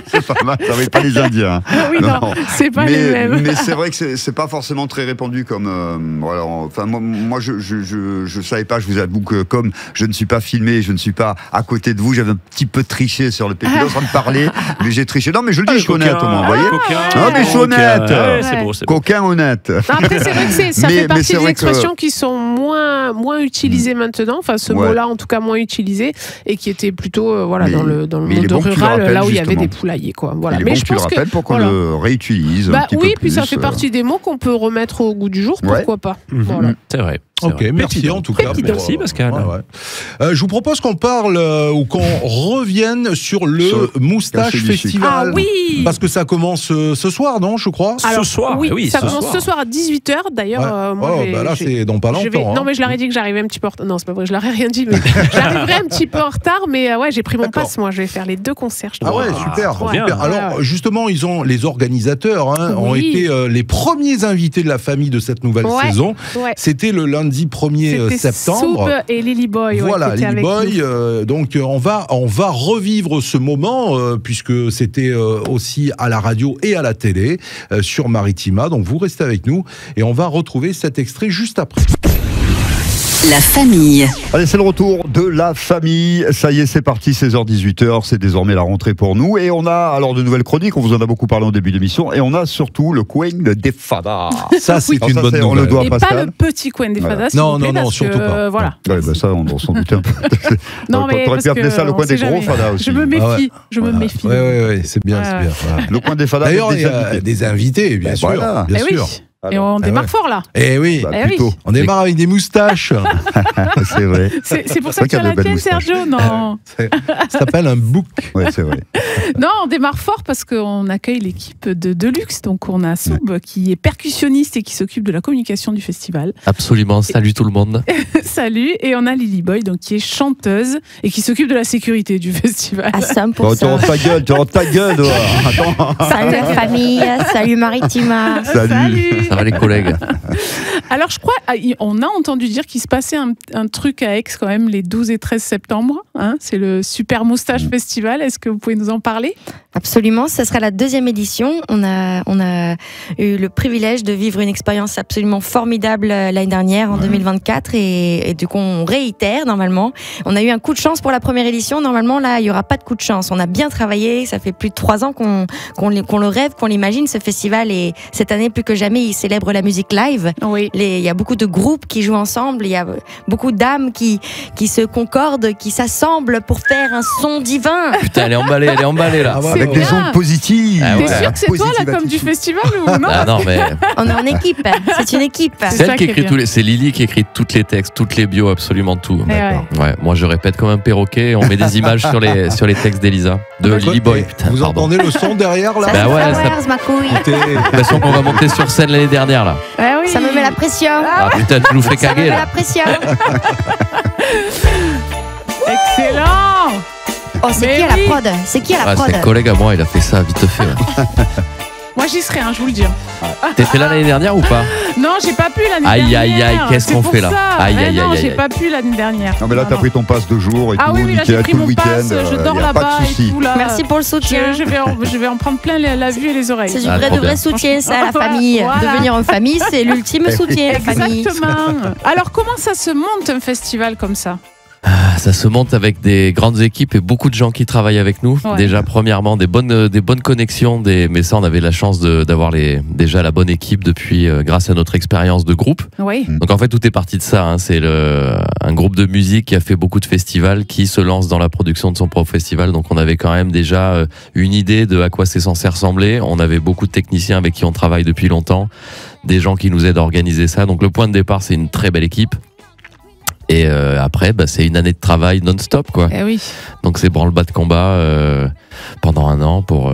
Speaker 3: C'est pas mal, ça va pas les Indiens.
Speaker 4: Oui, non, c'est pas les mêmes.
Speaker 3: Mais c'est vrai que c'est pas forcément très répandu comme. Voilà, enfin, moi, je savais pas, je vous avoue que comme je ne suis pas filmé, je ne suis pas à côté de vous, j'avais un petit peu triché sur le pépidon sans me parler, mais j'ai triché. Non, mais je le dis, je suis honnête au moins, vous voyez. Ah, mais je suis honnête.
Speaker 5: Ouais, c'est beau, c'est beau.
Speaker 3: Coquin honnête.
Speaker 4: Non, après, c'est vrai que ça
Speaker 3: Mais
Speaker 4: fait partie
Speaker 3: c'est
Speaker 4: des
Speaker 3: vrai
Speaker 4: expressions qui sont moins utilisées maintenant. Enfin, ce
Speaker 3: Ouais.
Speaker 4: mot-là, en tout cas, moins utilisé et qui était plutôt voilà,
Speaker 3: Mais-
Speaker 4: dans le
Speaker 3: mais il est
Speaker 4: monde
Speaker 3: bon que tu le
Speaker 4: rural,
Speaker 3: rappelles,
Speaker 4: là où il y avait
Speaker 3: justement.
Speaker 4: des poulaillers, quoi. Voilà.
Speaker 3: Il est
Speaker 4: Mais
Speaker 3: bon
Speaker 4: je
Speaker 3: que tu le
Speaker 4: pense que
Speaker 3: rappelles pour qu'on
Speaker 4: voilà.
Speaker 3: le réutilise un petit
Speaker 4: oui,
Speaker 3: peu
Speaker 4: puis ça
Speaker 3: plus,
Speaker 4: fait partie des mots qu'on peut remettre au goût du jour, pourquoi pas. Voilà.
Speaker 5: C'est vrai.
Speaker 2: Ok, merci en tout cas.
Speaker 4: Pépidon.
Speaker 5: Merci, Pascal.
Speaker 2: Je vous propose qu'on parle ou qu'on revienne sur le Moustache
Speaker 3: Café du Sucre.
Speaker 2: Festival.
Speaker 4: Ah oui.
Speaker 2: Parce que ça commence ce soir, non, je crois
Speaker 4: Alors,
Speaker 5: Ce soir,
Speaker 4: oui,
Speaker 5: ce
Speaker 4: ça commence
Speaker 5: soir.
Speaker 4: ce soir à 18h. D'ailleurs, moi,
Speaker 2: là, c'est dans pas longtemps.
Speaker 4: Non, mais je leur ai dit que j'arrivais un petit peu en retard. Non, c'est pas vrai, je leur ai rien dit, mais j'arriverai un petit peu en retard. Mais ouais, j'ai pris mon
Speaker 2: D'accord.
Speaker 4: pass, moi. Je vais faire les 2 concerts.
Speaker 2: Ah ouais, super.
Speaker 5: trop
Speaker 2: super.
Speaker 5: bien.
Speaker 2: Alors, justement, les organisateurs ont
Speaker 4: Oui.
Speaker 2: été les premiers invités de la famille de cette nouvelle saison.
Speaker 4: Ouais.
Speaker 2: C'était le lundi 1er
Speaker 4: C'était
Speaker 2: septembre.
Speaker 4: Soupe et Lily Boy.
Speaker 2: Voilà,
Speaker 4: qui étaient
Speaker 2: Lily
Speaker 4: avec
Speaker 2: Boy.
Speaker 4: nous.
Speaker 2: Donc, on va revivre ce moment puisque c'était aussi à la radio et à la télé sur Maritima. Donc, vous restez avec nous et on va retrouver cet extrait juste après.
Speaker 1: La famille.
Speaker 3: Allez, c'est le retour de la famille. Ça y est, c'est parti, 16h-18h. C'est désormais la rentrée pour nous. Et on a alors de nouvelles chroniques. On vous en a beaucoup parlé en début d'émission. Et on a surtout le coin des fadas.
Speaker 2: Ça, c'est
Speaker 3: Alors
Speaker 2: une
Speaker 3: ça,
Speaker 2: bonne
Speaker 3: on
Speaker 2: nouvelle.
Speaker 3: le doit à
Speaker 4: Et pas
Speaker 3: Pascal.
Speaker 4: le petit coin des fadas. s'il
Speaker 2: Non,
Speaker 4: vous plaît,
Speaker 2: non,
Speaker 4: parce
Speaker 2: surtout
Speaker 4: que,
Speaker 2: pas.
Speaker 4: Voilà.
Speaker 3: Ouais, bah ça, on s'en doutait un peu.
Speaker 4: Non, mais
Speaker 3: T'aurais pu
Speaker 4: parce
Speaker 3: appeler ça
Speaker 4: que
Speaker 3: le coin
Speaker 4: on
Speaker 3: des
Speaker 4: sait
Speaker 3: gros
Speaker 4: jamais.
Speaker 3: fadas aussi.
Speaker 4: Je me méfie.
Speaker 2: Ah ouais.
Speaker 4: Je me méfie.
Speaker 2: Ouais, c'est bien, c'est
Speaker 4: Ouais.
Speaker 2: bien. Voilà.
Speaker 3: Le coin des fadas.
Speaker 2: D'ailleurs, il y a
Speaker 3: avec
Speaker 2: des invités, bien sûr.
Speaker 3: voilà.
Speaker 2: Bien
Speaker 4: Eh
Speaker 2: sûr.
Speaker 4: oui. Et on démarre
Speaker 2: ouais.
Speaker 4: fort là.
Speaker 2: Eh oui,
Speaker 3: Bah,
Speaker 4: Eh oui.
Speaker 3: plutôt.
Speaker 2: on démarre avec des moustaches.
Speaker 3: C'est vrai.
Speaker 4: C'est pour ça
Speaker 3: vrai
Speaker 4: que tu
Speaker 3: qu'il y
Speaker 4: as
Speaker 3: a
Speaker 4: la
Speaker 3: de belles
Speaker 4: tienne,
Speaker 3: moustaches.
Speaker 4: Sergio. Non.
Speaker 2: Ça s'appelle un bouc.
Speaker 3: Ouais, c'est vrai.
Speaker 4: Non, on démarre fort parce qu'on accueille l'équipe de Deluxe. Donc, on a Soub qui est percussionniste et qui s'occupe de la communication du festival.
Speaker 8: Absolument, salut tout le monde.
Speaker 4: Salut. Et on a Lily Boy, donc qui est chanteuse et qui s'occupe de la sécurité du festival.
Speaker 9: À 100%.
Speaker 3: Bon, tu rentres ta gueule, toi. Attends.
Speaker 9: Salut la famille, salut Maritima.
Speaker 3: Salut.
Speaker 8: Ça va les collègues?
Speaker 4: Alors, je crois, on a entendu dire qu'il se passait un truc à Aix quand même les 12 et 13 septembre. Hein, c'est le Super Moustache Festival. Est-ce que vous pouvez nous en parler?
Speaker 9: Absolument, ce sera la 2e édition. On a eu le privilège de vivre une expérience absolument formidable l'année dernière, en 2024, et du coup on réitère normalement. On a eu un coup de chance pour la première édition. Normalement là, il y aura pas de coup de chance. On a bien travaillé. Ça fait plus de 3 ans qu'on le rêve, qu'on l'imagine ce festival, et cette année plus que jamais, il célèbre la musique live.
Speaker 4: Oui.
Speaker 9: Il y a beaucoup de groupes qui jouent ensemble. Il y a beaucoup d'âmes qui se concordent, qui s'assemblent pour faire un son divin.
Speaker 8: Putain, elle est emballée là.
Speaker 2: Ah ouais,
Speaker 3: Avec des
Speaker 4: bien.
Speaker 3: ondes positives.
Speaker 8: Ah
Speaker 4: T'es
Speaker 8: ouais.
Speaker 4: sûr que c'est toi la com du festival ou non?
Speaker 8: Ah non, mais
Speaker 9: On est en équipe. C'est une équipe.
Speaker 8: c'est
Speaker 4: ça
Speaker 8: elle
Speaker 4: qui
Speaker 8: qui
Speaker 4: est
Speaker 8: écrit
Speaker 4: bien.
Speaker 8: tous les. C'est Lily qui écrit tous les textes, toutes les bios, absolument tout.
Speaker 4: D'accord.
Speaker 8: Ouais, moi je répète comme un perroquet. On met des images sur les textes d'Elisa, de Lily Boy. Putain,
Speaker 2: Vous
Speaker 8: pardon.
Speaker 2: entendez le son derrière là?
Speaker 8: Bah ouais, ça-
Speaker 9: Flowers, ma couille.
Speaker 2: Écoutez,
Speaker 8: J'ai l'impression qu'on va monter sur scène l'année dernière là.
Speaker 4: Ah oui.
Speaker 9: Ça me met la pression.
Speaker 8: Ah putain, tu nous fais
Speaker 9: Ça me
Speaker 8: caguer
Speaker 9: met
Speaker 8: là.
Speaker 9: la pression.
Speaker 4: Excellent.
Speaker 9: Oh, c'est
Speaker 4: Mais
Speaker 9: qui à
Speaker 4: oui.
Speaker 9: la prod? C'est qui à la
Speaker 8: Ah,
Speaker 9: prod?
Speaker 8: c'est un collègue à moi, il a fait ça vite fait. Ouais.
Speaker 4: Moi, j'y serais, je vous le dis.
Speaker 8: T'étais là l'année dernière ou pas?
Speaker 4: Non, j'ai pas pu l'année
Speaker 8: Aïe,
Speaker 4: dernière.
Speaker 8: aïe, aïe, qu'est-ce
Speaker 4: C'est
Speaker 8: qu'on
Speaker 4: pour
Speaker 8: fait là?
Speaker 4: ça.
Speaker 8: Aïe,
Speaker 4: Mais
Speaker 8: aïe,
Speaker 4: non,
Speaker 8: aïe,
Speaker 4: j'ai
Speaker 8: aïe.
Speaker 4: pas pu l'année dernière.
Speaker 3: Non, mais là, t'as pris ton passe de jour et
Speaker 4: Ah
Speaker 3: tout,
Speaker 4: oui, là,
Speaker 3: nickel,
Speaker 4: j'ai pris
Speaker 3: tout le
Speaker 4: mon
Speaker 3: week-end.
Speaker 4: pass, je dors
Speaker 3: y a pas
Speaker 4: là-bas
Speaker 3: de
Speaker 4: et
Speaker 3: souci.
Speaker 4: tout là.
Speaker 9: Merci pour le soutien.
Speaker 4: Je vais en prendre plein la vue et les oreilles.
Speaker 9: C'est du
Speaker 8: Ah,
Speaker 9: vrai
Speaker 8: trop
Speaker 9: de vrai
Speaker 8: bien.
Speaker 9: soutien, ça, la
Speaker 4: Voilà.
Speaker 9: famille.
Speaker 4: Voilà.
Speaker 9: Devenir en famille, c'est l'ultime soutien, la famille.
Speaker 4: Exactement. Alors, comment ça se monte un festival comme ça?
Speaker 8: Ça se monte avec des grandes équipes et beaucoup de gens qui travaillent avec nous.
Speaker 4: Ouais.
Speaker 8: Déjà, premièrement, des bonnes connexions. Mais ça, on avait la chance d'avoir déjà la bonne équipe depuis, grâce à notre expérience de groupe.
Speaker 4: Oui.
Speaker 8: Donc en fait, tout est parti de ça. Hein. C'est un groupe de musique qui a fait beaucoup de festivals, qui se lance dans la production de son propre festival. Donc on avait quand même déjà une idée de à quoi c'est censé ressembler. On avait beaucoup de techniciens avec qui on travaille depuis longtemps, des gens qui nous aident à organiser ça. Donc le point de départ, c'est une très belle équipe. Et après, c'est une année de travail non-stop, quoi.
Speaker 4: Eh oui.
Speaker 8: Donc c'est branle-bas de combat pendant un an pour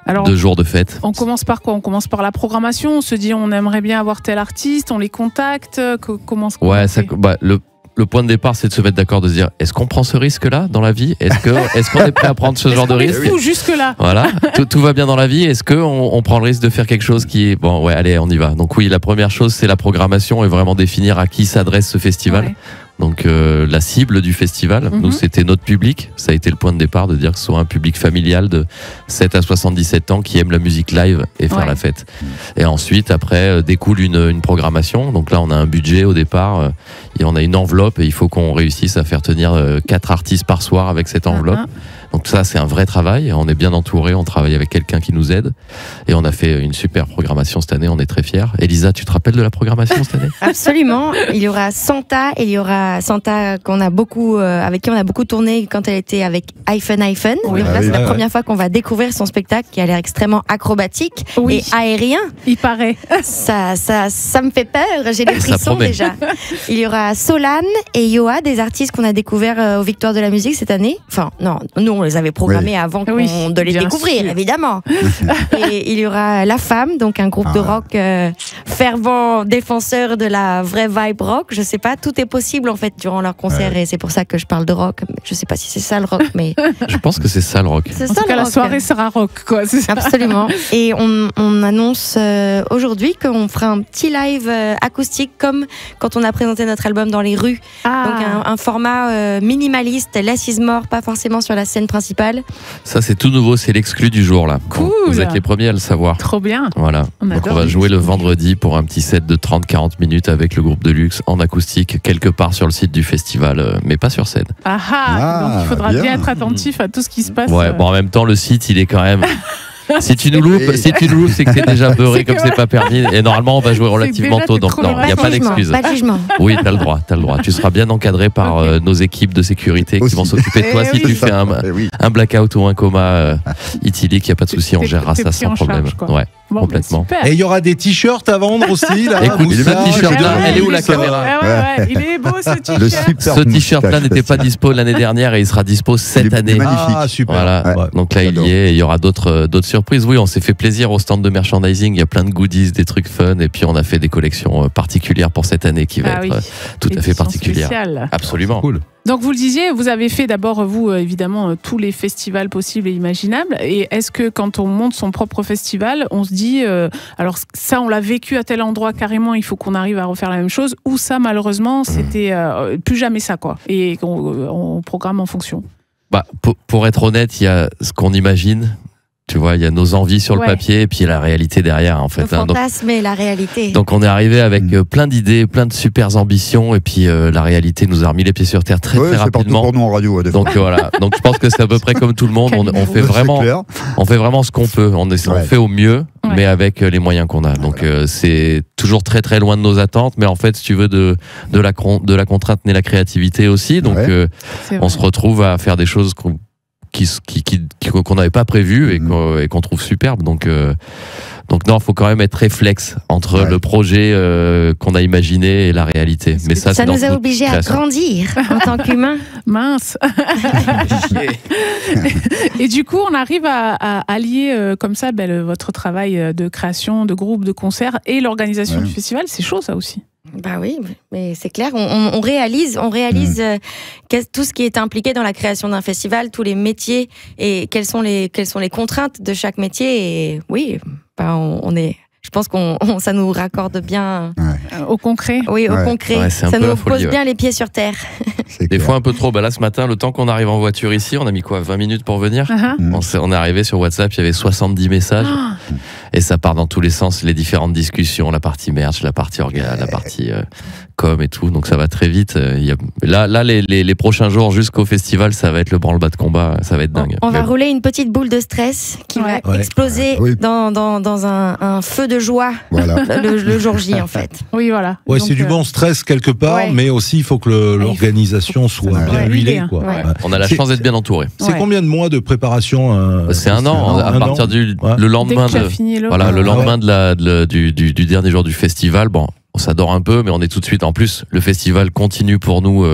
Speaker 4: Alors,
Speaker 8: 2 jours de fête.
Speaker 4: on commence par quoi? On commence par la programmation. On se dit, on aimerait bien avoir tel artiste, on les contacte. Comment
Speaker 8: Ouais,
Speaker 4: on
Speaker 8: ça,
Speaker 4: fait
Speaker 8: le point de départ, c'est de se mettre d'accord, de se dire, est-ce qu'on prend ce risque-là dans la vie? Est-ce qu'on est prêt à prendre ce genre de
Speaker 4: Est-ce qu'on
Speaker 8: risque?
Speaker 4: est fou jusque-là?
Speaker 8: Voilà, tout va bien dans la vie. Est-ce qu'on prend le risque de faire quelque chose qui est... Bon, ouais, allez, on y va. Donc oui, la première chose, c'est la programmation et vraiment définir à qui s'adresse ce festival.
Speaker 4: Ouais.
Speaker 8: Donc la cible du festival, nous, c'était notre public. Ça a été le point de départ de dire que ce soit un public familial de 7 à 77 ans qui aime la musique live et faire
Speaker 4: Ouais.
Speaker 8: la fête. Et ensuite, après, découle une programmation. Donc là, on a un budget au départ et on a une enveloppe et il faut qu'on réussisse à faire tenir 4 artistes par soir avec cette enveloppe. Donc ça, c'est un vrai travail. On est bien entouré, on travaille avec quelqu'un qui nous aide. Et on a fait une super programmation cette année, on est très fiers. Elisa, tu te rappelles de la programmation cette année?
Speaker 9: Absolument. Il y aura Santa, et il y aura Santa qu'on a beaucoup, avec qui on a beaucoup tourné quand elle était avec Hyphen.
Speaker 4: Oui.
Speaker 9: Donc là,
Speaker 3: Ah oui,
Speaker 9: c'est la
Speaker 3: ouais.
Speaker 9: première fois qu'on va découvrir son spectacle qui a l'air extrêmement acrobatique
Speaker 4: Oui.
Speaker 9: et aérien.
Speaker 4: Il paraît.
Speaker 9: Ça me fait peur. J'ai des
Speaker 8: Ça
Speaker 9: frissons
Speaker 8: promet.
Speaker 9: déjà. Il y aura Solane et Yoa, des artistes qu'on a découverts aux Victoires de la musique cette année. Enfin, non, nous on les avait programmés avant
Speaker 4: Oui,
Speaker 9: de les
Speaker 4: bien
Speaker 9: découvrir,
Speaker 4: sûr.
Speaker 9: évidemment. Et il y aura La Femme, donc un groupe de rock fervent défenseur de la vraie vibe rock. Je sais pas, tout est possible en fait durant leur concert et c'est pour ça que je parle de rock. Je sais pas si c'est ça le rock, mais
Speaker 8: Je pense que c'est ça le rock.
Speaker 9: c'est
Speaker 4: En
Speaker 9: ça
Speaker 4: tout cas,
Speaker 9: le
Speaker 4: la
Speaker 9: rock.
Speaker 4: soirée sera rock, quoi. C'est ça.
Speaker 9: Absolument. Et on annonce aujourd'hui qu'on fera un petit live acoustique comme quand on a présenté notre album dans les rues. Donc un format minimaliste, less is more, pas forcément sur la scène principale.
Speaker 8: Ça, c'est tout nouveau, c'est l'exclu du jour là.
Speaker 4: Cool.
Speaker 8: Vous êtes les premiers à le savoir.
Speaker 4: Trop bien.
Speaker 8: Voilà.
Speaker 4: On
Speaker 8: Donc
Speaker 4: adore.
Speaker 8: on va jouer le vendredi pour un petit set de 30-40 minutes avec le groupe de luxe en acoustique quelque part sur le site du festival, mais pas sur scène.
Speaker 4: Ah,
Speaker 3: Ah,
Speaker 4: donc il faudra
Speaker 3: bien.
Speaker 4: bien être attentif à tout ce qui se passe.
Speaker 8: Ouais, bon en même temps le site il est quand même... Si tu nous loupes, c'est que t'es déjà beurré
Speaker 4: C'est
Speaker 8: comme
Speaker 4: que
Speaker 8: c'est pas permis. Et normalement on va jouer relativement
Speaker 4: déjà
Speaker 8: tôt,
Speaker 4: t'es
Speaker 8: donc
Speaker 4: trop
Speaker 8: non, il n'y a pas
Speaker 9: de jugement,
Speaker 8: d'excuse.
Speaker 9: pas de jugement.
Speaker 8: Oui, t'as le droit. Tu seras bien encadré par nos équipes de sécurité qui
Speaker 3: Aussi.
Speaker 8: vont s'occuper de toi
Speaker 4: Eh
Speaker 8: si
Speaker 4: oui.
Speaker 8: tu fais
Speaker 3: Eh oui.
Speaker 8: un blackout ou un coma éthylique, il n'y a pas de souci, on
Speaker 4: T'es-
Speaker 8: gérera
Speaker 4: t'es
Speaker 8: ça
Speaker 4: pris
Speaker 8: sans
Speaker 4: en
Speaker 8: problème.
Speaker 4: charge, quoi.
Speaker 8: Ouais.
Speaker 4: Bon,
Speaker 8: complètement.
Speaker 4: bah, super.
Speaker 2: Et il y aura des t-shirts à vendre aussi, là.
Speaker 8: Écoute,
Speaker 2: Moussard,
Speaker 8: ce t-shirt là,
Speaker 2: j'ai
Speaker 8: elle est où
Speaker 2: vu
Speaker 8: la
Speaker 2: ça.
Speaker 8: caméra
Speaker 4: Ouais, il est beau ce
Speaker 3: Le
Speaker 4: t-shirt.
Speaker 3: super
Speaker 8: Ce t-shirt là
Speaker 3: moustache,
Speaker 8: n'était pas
Speaker 3: facile.
Speaker 8: dispo l'année dernière et il sera dispo cette
Speaker 3: Il est
Speaker 8: année.
Speaker 3: magnifique.
Speaker 2: Ah, super.
Speaker 8: Voilà,
Speaker 2: Ouais.
Speaker 8: donc là il
Speaker 3: J'adore.
Speaker 8: y est, et il y aura d'autres surprises. Oui, on s'est fait plaisir au stand de merchandising, il y a plein de goodies, des trucs fun, et puis on a fait des collections particulières pour cette année qui va
Speaker 4: Ah oui.
Speaker 8: être tout à fait
Speaker 4: Édition
Speaker 8: particulière.
Speaker 4: spéciale.
Speaker 8: Absolument.
Speaker 2: Cool.
Speaker 4: Donc vous le disiez, vous avez fait d'abord, vous, évidemment, tous les festivals possibles et imaginables. Et est-ce que quand on monte son propre festival, on se dit, alors ça, on l'a vécu à tel endroit carrément, il faut qu'on arrive à refaire la même chose, ou ça, malheureusement, c'était plus jamais ça, quoi. Et on programme en fonction.
Speaker 8: Bah, pour être honnête, il y a ce qu'on imagine. Tu vois, il y a nos envies sur le
Speaker 4: Ouais.
Speaker 8: papier et puis la réalité derrière, en
Speaker 9: Le
Speaker 8: fait. hein.
Speaker 9: fantasme et la réalité.
Speaker 8: Donc on est arrivé avec plein d'idées, plein de super ambitions, et puis la réalité nous a remis les pieds sur terre très
Speaker 3: Ouais,
Speaker 8: très
Speaker 3: c'est partout
Speaker 8: rapidement.
Speaker 3: pour nous en radio. des fois.
Speaker 8: Donc voilà. Donc je pense que c'est à peu près comme tout le monde. On fait
Speaker 3: C'est
Speaker 8: vraiment,
Speaker 3: clair.
Speaker 8: on fait vraiment ce qu'on peut. On
Speaker 3: Ouais.
Speaker 8: fait au mieux,
Speaker 4: Ouais.
Speaker 8: mais avec les moyens qu'on a. Donc c'est toujours très très loin de nos attentes, mais en fait, si tu veux, de la contrainte naît la créativité aussi. Donc
Speaker 3: Ouais.
Speaker 4: C'est
Speaker 8: on
Speaker 4: vrai.
Speaker 8: se retrouve à faire des choses qu'on n'avait pas prévues et qu'on trouve superbes. Donc Donc non, il faut quand même être réflexe entre le projet qu'on a imaginé et la réalité. Mais ça
Speaker 9: nous a obligés à grandir en tant qu'humains.
Speaker 4: Mince. Et du coup, on arrive à allier comme ça votre travail de création, de groupe, de concert et l'organisation du festival. C'est chaud, ça aussi.
Speaker 9: Bah oui, mais c'est clair, on réalise tout ce qui est impliqué dans la création d'un festival, tous les métiers et quelles sont les contraintes de chaque métier. Et oui, je pense ça nous raccorde bien
Speaker 4: au concret.
Speaker 9: Oui, au concret.
Speaker 8: Ouais,
Speaker 9: ça nous pose bien les pieds sur terre.
Speaker 8: Des fois un peu trop. Là, ce matin, le temps qu'on arrive en voiture ici, on a mis 20 minutes pour venir. On est arrivé sur WhatsApp, il y avait 70 messages. Et ça part dans tous les sens, les différentes discussions, la partie merch, la partie la partie com et tout. Donc ça va très vite. Là, les prochains jours jusqu'au festival, ça va être le branle-bas de combat. Ça va être dingue.
Speaker 9: On va rouler une petite boule de stress qui va exploser dans un feu de joie le jour J, en fait.
Speaker 4: Oui, voilà.
Speaker 2: Ouais, c'est du bon stress quelque part, mais aussi il faut que l'organisation soit bien huilée.
Speaker 8: On a la chance d'être bien entouré.
Speaker 2: C'est combien de mois de préparation
Speaker 8: C'est un an. À partir le lendemain le lendemain du dernier jour du festival, bon, on s'adore un peu, mais on est tout de suite. En plus, le festival continue pour nous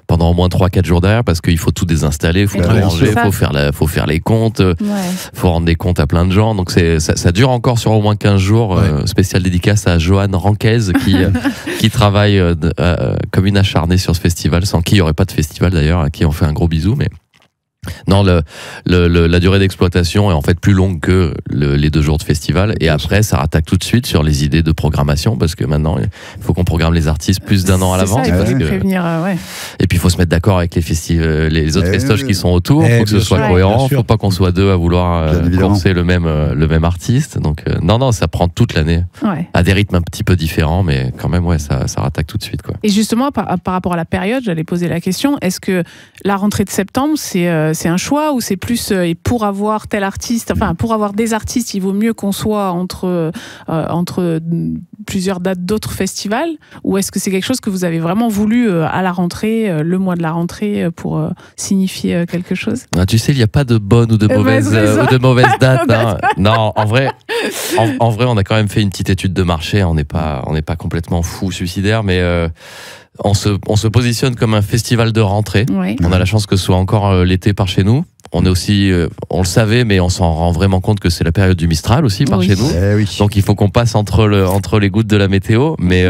Speaker 8: pendant au moins 3-4 jours derrière, parce qu'il faut tout désinstaller, il faut tout ranger, il faut faire les comptes, faut rendre des comptes à plein de gens. Donc ça dure encore sur au moins 15 jours. Spécial dédicace à Johan Ranquez qui travaille comme une acharnée sur ce festival, sans qui il n'y aurait pas de festival d'ailleurs, à qui on fait un gros bisou. Mais non, la durée d'exploitation est en fait plus longue que les 2 jours de festival. Et après, ça rattaque tout de suite sur les idées de programmation, parce que maintenant, il faut qu'on programme les artistes plus d'1 an à l'avance. Et puis, il faut se mettre d'accord avec les autres festoches qui sont autour. Il faut que ce soit cohérent. Il ne faut pas qu'on soit 2 à vouloir courser le même artiste. Donc, non, ça prend toute l'année. À des rythmes un petit peu différents, mais quand même, ça rattaque tout de suite, quoi.
Speaker 4: Et justement, par rapport à la période, j'allais poser la question, est-ce que la rentrée de septembre, c'est un choix, ou c'est plus pour avoir tel artiste, pour avoir des artistes, il vaut mieux qu'on soit entre plusieurs dates d'autres festivals, ou est-ce que c'est quelque chose que vous avez vraiment voulu à la rentrée, le mois de la rentrée, pour signifier quelque chose?
Speaker 8: Tu sais, il n'y a pas de bonne ou de mauvaise date. Hein. Non, en vrai, on a quand même fait une petite étude de marché. On n'est pas complètement fou suicidaire, mais on se positionne comme un festival de rentrée. On a la chance que ce soit encore l'été par chez nous. On est aussi, on le savait, mais on s'en rend vraiment compte que c'est la période du Mistral aussi par chez nous. Donc il faut qu'on passe entre les gouttes de la météo. Mais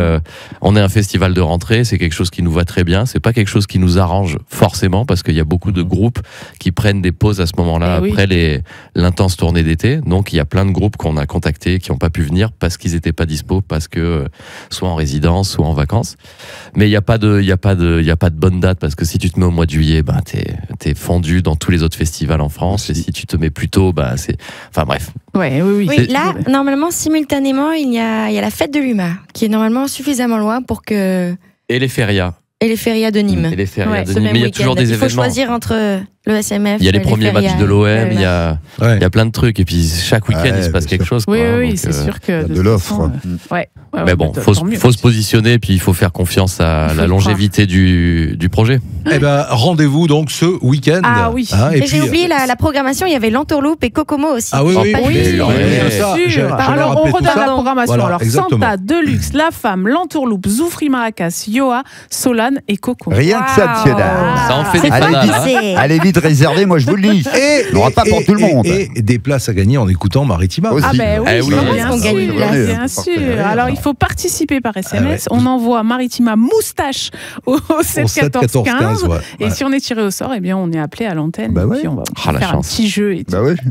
Speaker 8: on est un festival de rentrée, c'est quelque chose qui nous va très bien. C'est pas quelque chose qui nous arrange forcément, parce qu'il y a beaucoup de groupes qui prennent des pauses à ce moment-là après l'intense tournée d'été. Donc il y a plein de groupes qu'on a contactés qui n'ont pas pu venir parce qu'ils n'étaient pas dispo, parce que soit en résidence, soit en vacances. Mais il n'y a pas de bonne date, parce que si tu te mets au mois de juillet, t'es fondu dans tous les autres festivals en France. Et si tu te mets plus tôt, c'est... Enfin bref.
Speaker 9: Oui, là, normalement, simultanément, il y a la fête de l'UMA, qui est normalement suffisamment loin pour que...
Speaker 8: Et les férias.
Speaker 9: Et les férias de Nîmes.
Speaker 8: Et les férias de Nîmes. Mais il y a toujours des événements.
Speaker 9: Il faut choisir entre le SMF.
Speaker 8: Il y a les premiers matchs de l'OM, il y a plein de trucs. Et puis chaque week-end, il se passe quelque chose.
Speaker 4: Oui, c'est sûr que.
Speaker 3: De l'offre.
Speaker 8: Mais bon, faut se positionner, et puis il faut faire confiance à la longévité du projet.
Speaker 2: Eh ben, rendez-vous donc ce week-end.
Speaker 4: Ah oui.
Speaker 9: Et j'ai oublié la programmation, il y avait l'Entourloupe et Kokomo aussi.
Speaker 2: Ah oui.
Speaker 4: Alors on redonne la programmation. Alors Santa, Deluxe, La Femme, l'Entourloupe, Zoufri Maracas, Yoa, Solane et Kokomo.
Speaker 3: Rien que ça, monsieur Dame.
Speaker 8: Ça en fait des fanales.
Speaker 3: Allez vite réserver, moi je vous le dis. Il n'y aura pas pour tout le monde.
Speaker 2: Et des places à gagner en écoutant Maritima.
Speaker 3: Aussi.
Speaker 4: Ah ben oui, bien sûr. Alors il faut participer par SMS. On envoie Maritima moustache au 7 14 15. Et si on est tiré au sort, eh bien on est appelé à l'antenne. Et puis on va faire un petit jeu.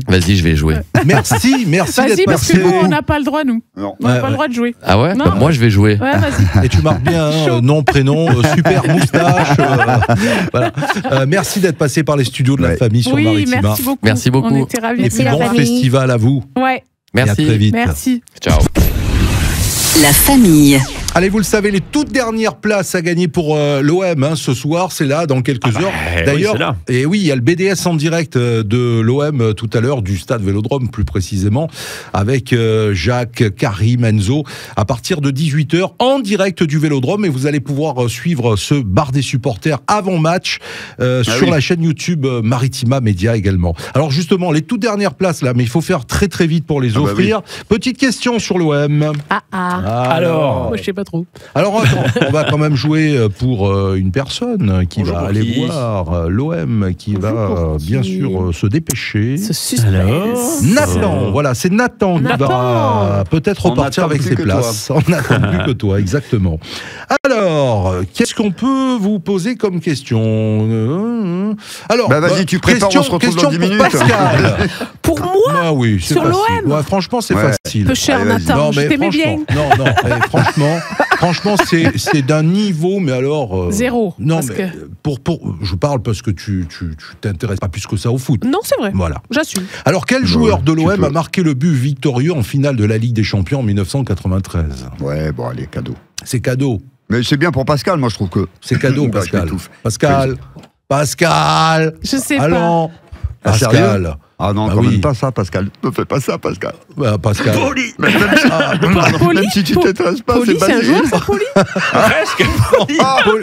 Speaker 8: Vas-y, je vais jouer.
Speaker 2: Merci d'être passé.
Speaker 4: Vas-y, parce que nous, on n'a pas le droit, nous. On n'a pas le droit de jouer.
Speaker 8: Ah ouais? Moi, je vais jouer.
Speaker 4: Ouais, vas-y.
Speaker 2: Et tu marques bien, nom, prénom, super moustache. Voilà. Merci d'être passé par les studios de la famille sur Maritima.
Speaker 4: Merci beaucoup.
Speaker 8: On
Speaker 4: était ravis.
Speaker 2: Et puis bon festival à vous.
Speaker 4: Ouais.
Speaker 8: Merci.
Speaker 2: Et à très vite.
Speaker 4: Merci.
Speaker 8: Ciao.
Speaker 1: La famille.
Speaker 2: Allez, vous le savez, les toutes dernières places à gagner pour l'OM ce soir, c'est là dans quelques heures. D'ailleurs, et oui, il y a le BDS en direct de l'OM tout à l'heure, du stade Vélodrome plus précisément, avec Jacques, Karim, Enzo, à partir de 18h en direct du Vélodrome, et vous allez pouvoir suivre ce bar des supporters avant match sur la chaîne YouTube Maritima Média également. Alors justement, les toutes dernières places là, mais il faut faire très très vite pour les offrir. Petite question sur l'OM. Alors,
Speaker 4: moi je sais pas trop.
Speaker 2: Alors attends, on va quand même jouer pour une personne qui va aller voir l'OM, qui va bien sûr se dépêcher.
Speaker 4: Ce suspense.
Speaker 2: Nathan, voilà, c'est Nathan qui va peut-être repartir avec ses places. On n'attend plus que toi, exactement. Alors, qu'est-ce qu'on peut vous poser comme question? Alors,
Speaker 3: vas-y, tu prépares, on se retrouve dans 10 minutes.
Speaker 2: Pascal.
Speaker 4: Pour moi,
Speaker 2: oui, c'est
Speaker 4: sur
Speaker 2: facile.
Speaker 4: l'OM.
Speaker 2: Ouais, franchement, c'est facile.
Speaker 4: Peu cher, Nathan, je t'aimais bien.
Speaker 2: Non, franchement, c'est d'un niveau, mais alors...
Speaker 4: Zéro.
Speaker 2: Non, mais je parle parce que tu t'intéresses pas plus que ça au foot.
Speaker 4: Non, c'est vrai.
Speaker 2: Voilà.
Speaker 4: J'assume.
Speaker 2: Alors, quel joueur de l'OM a marqué le but victorieux en finale de la Ligue des Champions en 1993 ?
Speaker 3: Ouais, bon, allez, cadeau.
Speaker 2: C'est cadeau.
Speaker 3: Mais c'est bien pour Pascal, moi je trouve que...
Speaker 2: C'est cadeau, Pascal.
Speaker 4: Je sais
Speaker 2: pas.
Speaker 3: Pascal. Ah non, quand même pas ça, Pascal. Ne fais pas ça, Pascal.
Speaker 2: Pascal.
Speaker 3: Poli. Même si tu t'intéresses pas,
Speaker 4: Poli,
Speaker 3: c'est
Speaker 4: un joueur, ça, Poli.
Speaker 5: Presque.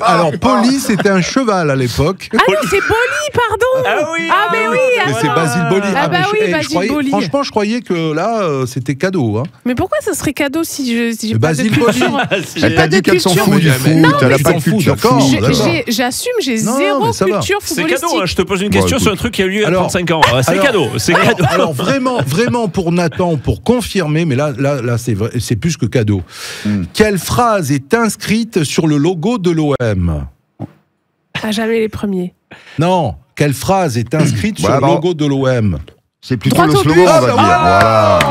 Speaker 2: Alors, Poli, c'était un cheval à l'époque.
Speaker 4: Ah non, c'est Boli, pardon.
Speaker 5: Ah oui.
Speaker 4: Ah mais oui.
Speaker 2: Mais c'est Basile Boli.
Speaker 4: Ah bah oui, Basile Boli.
Speaker 2: Franchement, je croyais que là, c'était cadeau. Hein.
Speaker 4: Mais pourquoi ça serait cadeau si j'ai pas de
Speaker 2: Basile
Speaker 4: culture?
Speaker 3: Elle t'a dit qu'elle s'en fout du foot. Elle a pas de culture.
Speaker 4: J'assume, j'ai zéro culture
Speaker 5: c'est
Speaker 4: footballistique.
Speaker 5: cadeau, je te pose une question sur un truc qui a eu lieu il y a 35 ans. C'est cadeau.
Speaker 2: Alors vraiment pour Nathan, pour confirmer, mais là c'est plus que cadeau. Quelle phrase est inscrite sur le logo de l'OM ?
Speaker 4: Ah, jamais les premiers.
Speaker 2: Non, quelle phrase est inscrite sur le logo de l'OM ?
Speaker 3: C'est plutôt le slogan, on va dire.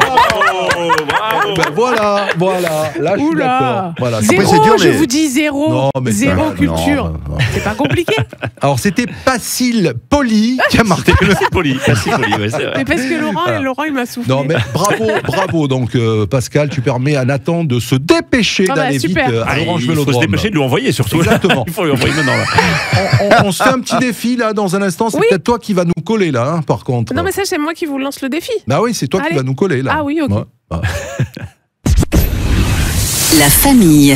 Speaker 3: Voilà.
Speaker 2: Voilà. Là, je suis d'accord. Voilà.
Speaker 4: Zéro,
Speaker 3: après, c'est dur,
Speaker 4: je vous dis zéro.
Speaker 2: Non, mais
Speaker 4: zéro culture.
Speaker 2: Non.
Speaker 4: C'est pas compliqué.
Speaker 2: Alors, c'était Basile Boli qui a marqué le
Speaker 5: Poli, ouais, c'est vrai.
Speaker 4: Mais parce que Laurent, il m'a soufflé.
Speaker 2: Non, mais bravo. Donc, Pascal, tu permets à Nathan de se dépêcher d'aller vite à l'Orange Vélodrome.
Speaker 5: Il faut se dépêcher de lui envoyer, surtout.
Speaker 2: Exactement.
Speaker 5: Il faut lui envoyer maintenant. Là.
Speaker 2: On se fait un petit défi, là, dans un instant. C'est peut-être toi qui va nous coller, là, hein, par contre.
Speaker 4: Non, mais ça, c'est moi qui vous lance le défi.
Speaker 2: Bah oui, c'est toi qui va nous coller, là.
Speaker 4: Ah oui, ok.
Speaker 2: Ouais.
Speaker 1: La famille.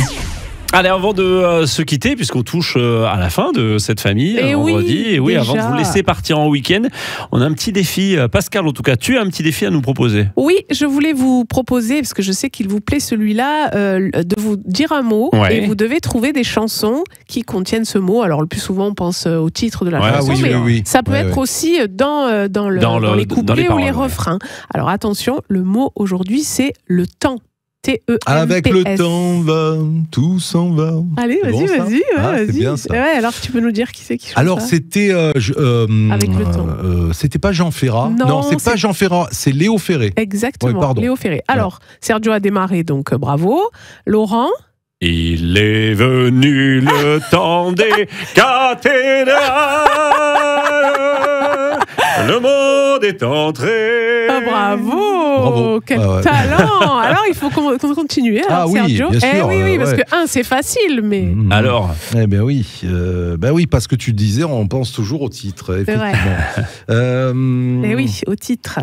Speaker 5: Allez, avant de se quitter, puisqu'on touche à la fin de cette famille, vendredi, et oui, avant de vous laisser partir en week-end, on a un petit défi. Pascal, en tout cas, tu as un petit défi à nous proposer.
Speaker 4: Oui, je voulais vous proposer, parce que je sais qu'il vous plaît celui-là, de vous dire un mot, et vous devez trouver des chansons qui contiennent ce mot. Alors, le plus souvent, on pense au titre de la chanson, mais ça peut être aussi dans les couplets ou les refrains. Alors, attention, le mot aujourd'hui, c'est le temps. T-E-M-P-S.
Speaker 2: Avec le temps va, tout s'en va.
Speaker 4: Allez, vas-y.
Speaker 2: C'est bien ça.
Speaker 4: Ouais, alors tu peux nous dire qui c'est qui chante
Speaker 2: alors,
Speaker 4: ça.
Speaker 2: c'était...
Speaker 4: Avec le temps.
Speaker 2: C'était pas Jean Ferrat. Non, c'est pas Jean Ferrat, c'est Léo Ferré.
Speaker 4: Exactement, Léo Ferré. Alors, Sergio a démarré, donc bravo. Laurent.
Speaker 5: Il est venu le temps des cathédrales, le monde est entré.
Speaker 4: Ah, bravo. Quel talent. Alors, il faut qu'on continue, alors, Sergio.
Speaker 2: Bien sûr,
Speaker 4: oui, parce que c'est facile, mais...
Speaker 5: Alors
Speaker 2: Eh bien oui, parce que tu disais, on pense toujours au titre, effectivement.
Speaker 4: Eh oui, au titre.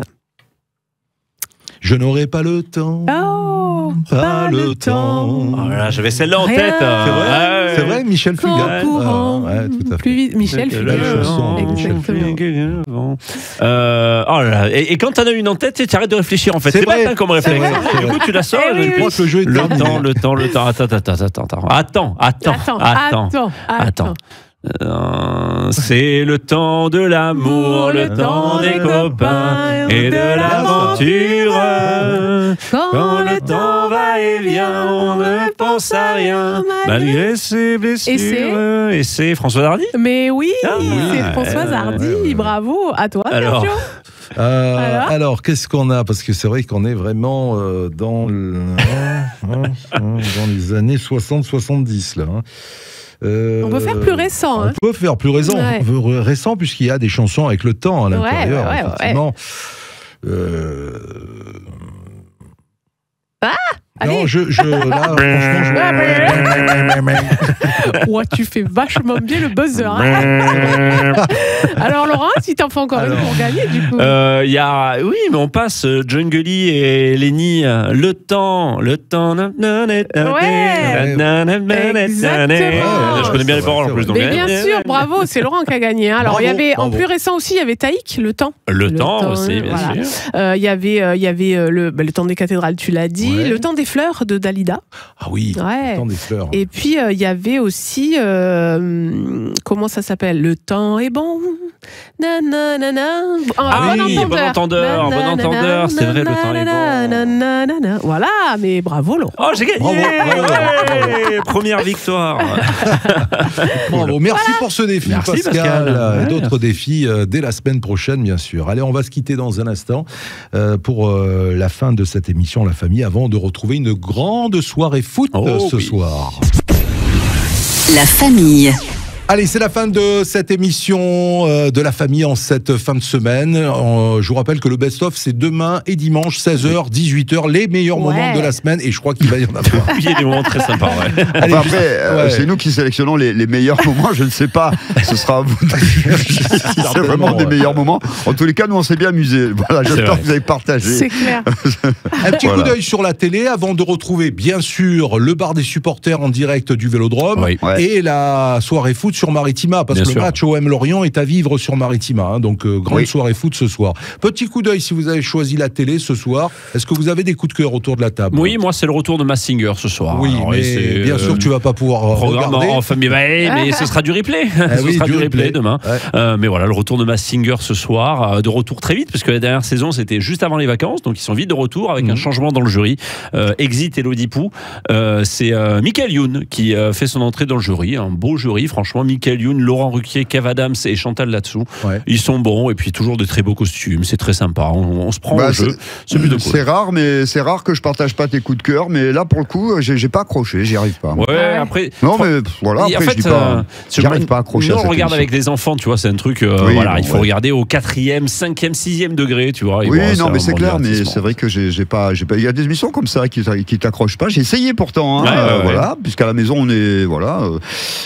Speaker 2: Je n'aurai pas le temps.
Speaker 4: Oh, pas le temps.
Speaker 5: Oh là, j'avais celle-là en tête.
Speaker 2: C'est vrai, Michel Fugain.
Speaker 4: Tout à fait. Plus vite, Michel Fugain.
Speaker 5: Exactement. Oh là là. Et quand t'en as une en tête, tu arrêtes de réfléchir en fait. C'est
Speaker 2: vrai,
Speaker 5: pas comme réflexe. Du coup, tu la sors.
Speaker 2: Je crois que le jeu est terminé.
Speaker 5: Le temps. Attends. C'est le temps de l'amour, le temps des copains et de l'aventure. Quand le temps va et vient, on ne pense à rien, malgré ses blessures. Et c'est Françoise Hardy.
Speaker 4: Mais oui, c'est Françoise Hardy. Bravo, à toi, Sergio.
Speaker 2: Alors, qu'est-ce qu'on a ? Parce que c'est vrai qu'on est vraiment dans les années 60-70, là.
Speaker 4: On peut faire plus récent.
Speaker 2: On peut faire plus récent puisqu'il y a des chansons avec le temps à l'intérieur.
Speaker 4: Allez.
Speaker 2: Non, là, franchement,
Speaker 4: Ouais, tu fais vachement bien le buzzer. Hein. Alors, Laurent, si t'en fais encore une pour gagner, du coup.
Speaker 5: Oui, mais on passe Jungly et Lenny. Le temps.
Speaker 4: Ouais, exactement.
Speaker 5: Je connais bien les paroles en plus. Donc,
Speaker 4: mais bien sûr, bravo, c'est Laurent qui a gagné. Hein. Alors, il y avait, en plus récent aussi, il y avait Taïk, Le Temps.
Speaker 5: Le temps aussi, bien sûr.
Speaker 4: Il y avait le temps des cathédrales, tu l'as dit. Le temps des fleurs de Dalida.
Speaker 2: Ah oui,
Speaker 4: ouais.
Speaker 2: Le temps des fleurs.
Speaker 4: Et puis, il y avait aussi, comment ça s'appelle ? Le temps est bon.
Speaker 5: Bon entendeur, c'est vrai, le temps est bon.
Speaker 4: Voilà, mais bravo, Laurent.
Speaker 5: Oh, j'ai gagné.
Speaker 2: Bravo.
Speaker 5: Première victoire.
Speaker 2: Bravo. Merci pour ce défi,
Speaker 5: Merci,
Speaker 2: Pascal. Et d'autres défis dès la semaine prochaine, bien sûr. Allez, on va se quitter dans un instant pour la fin de cette émission La Famille, avant de retrouver une grande soirée foot ce soir.
Speaker 1: La Famille.
Speaker 2: Allez, c'est la fin de cette émission de La Famille en cette fin de semaine. Je vous rappelle que le best-of, c'est demain et dimanche, 16h, 18h, les meilleurs moments de la semaine. Et je crois qu'il va y en avoir.
Speaker 5: Il y a des moments très sympas, ouais.
Speaker 2: Allez,
Speaker 3: après, c'est nous qui sélectionnons les meilleurs moments. Je ne sais pas, ce sera à vous de juger si c'est vraiment des meilleurs moments. En tous les cas, nous, on s'est bien amusés. Voilà, j'espère que vous avez partagé.
Speaker 4: C'est clair.
Speaker 2: Un petit coup d'œil sur la télé avant de retrouver, bien sûr, le bar des supporters en direct du Vélodrome et la soirée foot sur Maritima, parce que le match OM Lorient est à vivre sur Maritima, hein, donc grande soirée foot ce soir. Petit coup d'œil si vous avez choisi la télé ce soir, est-ce que vous avez des coups de cœur autour de la table ?
Speaker 5: Oui, moi c'est le retour de Masked Singer ce soir.
Speaker 2: Oui,
Speaker 5: alors,
Speaker 2: mais bien sûr tu vas pas pouvoir regarder.
Speaker 5: En famille, mais ce sera du replay. Ce sera du replay demain. Ouais. Mais voilà, le retour de Masked Singer ce soir, de retour très vite, parce que la dernière saison c'était juste avant les vacances, donc ils sont vite de retour avec un changement dans le jury. Exit Elodie Pou, c'est Michael Youn qui fait son entrée dans le jury, un beau jury, franchement. Michael Youn, Laurent Ruquier, Kev Adams et Chantal là-dessous. Ils sont bons et puis toujours de très beaux costumes. C'est très sympa. On se prend au jeu. C'est plutôt cool.
Speaker 3: C'est rare, mais c'est rare que je partage pas tes coups de cœur. Mais là, pour le coup, j'ai pas accroché. J'y arrive pas.
Speaker 5: Ouais, après.
Speaker 3: Non, mais voilà. Après, je dis pas. J'y arrive pas à accrocher.
Speaker 5: Nous, on regarde avec les enfants, tu vois. C'est un truc. Voilà, il faut regarder au 4e, 5e, 6e degré, tu vois.
Speaker 3: Oui, non, mais c'est clair. Mais c'est vrai que j'ai pas. Il y a des émissions comme ça qui t'accrochent pas. J'ai essayé pourtant. Voilà, puisqu'à la maison,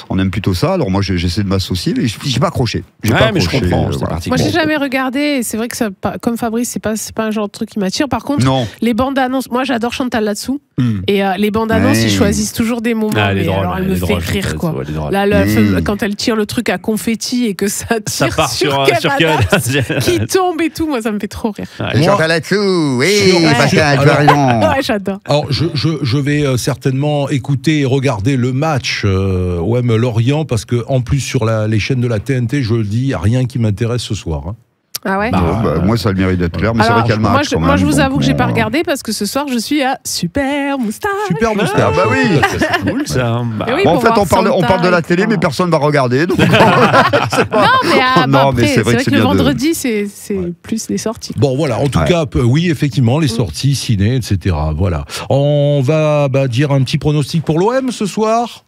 Speaker 3: on aime plutôt ça. Alors moi, j'essaie de m'associer, mais j'ai pas accroché.
Speaker 5: Mais je comprends.
Speaker 4: Moi, j'ai jamais regardé. C'est vrai que ça, comme Fabrice, c'est pas un genre de truc qui m'attire. Par contre, les bandes annonces. Moi, j'adore Chantal là-dessous. Et les bandes annonces, ils choisissent toujours des moments. Alors, elle me fait rire, quoi. Là, quand elle tire le truc à confetti et que ça tire sur qui tombe et tout, moi, ça me fait trop rire.
Speaker 3: Chantal là-dessous, oui, Pascal, tu as raison.
Speaker 4: Ouais, j'adore.
Speaker 2: Alors, je vais certainement écouter et regarder le match OM Lorient, parce que en plus sur les chaînes de la TNT, je le dis, il n'y a rien qui m'intéresse ce soir. Hein.
Speaker 4: Ah ouais.
Speaker 3: Moi, ça a le mérite d'être clair, mais c'est vrai qu'il y a le match.
Speaker 4: Moi, je vous avoue que j'ai pas regardé parce que ce soir, je suis à Super Moustache.
Speaker 2: Super Moustache.
Speaker 3: Ah bah oui.
Speaker 5: C'est cool ça.
Speaker 3: En fait, on parle de la télé, mais personne va regarder. Donc...
Speaker 4: Non, mais après, c'est vrai que le vendredi, c'est plus les sorties.
Speaker 2: Bon, voilà. En tout cas, oui, effectivement, les sorties, ciné, etc. Voilà. On va dire un petit pronostic pour l'OM ce soir.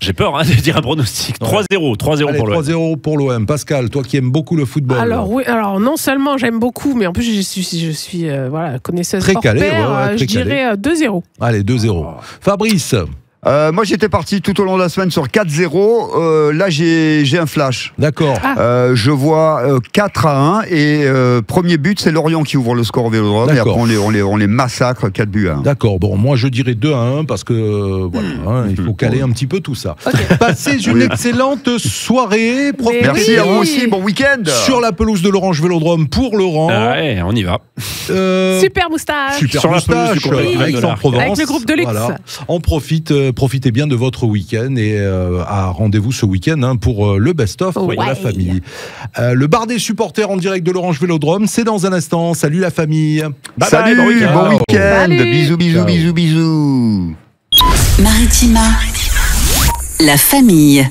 Speaker 5: J'ai peur de dire un pronostic. 3-0 pour l'OM.
Speaker 2: 3-0 pour l'OM. Pascal, toi qui aimes beaucoup le football.
Speaker 4: Alors non seulement j'aime beaucoup, mais en plus je suis connaisseuse
Speaker 2: très
Speaker 4: hors
Speaker 2: calé,
Speaker 4: pair, je dirais 2-0.
Speaker 2: Allez, 2-0. Fabrice.
Speaker 3: Moi j'étais parti tout au long de la semaine sur 4-0. Là j'ai un flash.
Speaker 2: D'accord.
Speaker 3: Je vois 4-1 et premier but c'est Lorient qui ouvre le score au Vélodrome. Et après on les massacre 4-1.
Speaker 2: D'accord. Bon, moi je dirais 2-1 parce que il faut caler un petit peu tout ça. Passez une excellente soirée.
Speaker 3: Merci à vous aussi. Bon week-end
Speaker 2: sur la pelouse de l'Orange Vélodrome pour Laurent.
Speaker 5: Ouais, on y va.
Speaker 4: Super Moustache.
Speaker 2: Super Moustache avec Aix-en-Provence.
Speaker 4: Avec le groupe de luxe. Voilà.
Speaker 2: On profitez bien de votre week-end et rendez-vous ce week-end pour le best-of de la famille. Le bar des supporters en direct de l'Orange Vélodrome, c'est dans un instant. Salut la famille.
Speaker 3: Salut, bon week-end. Bisous.
Speaker 1: Maritima, la famille.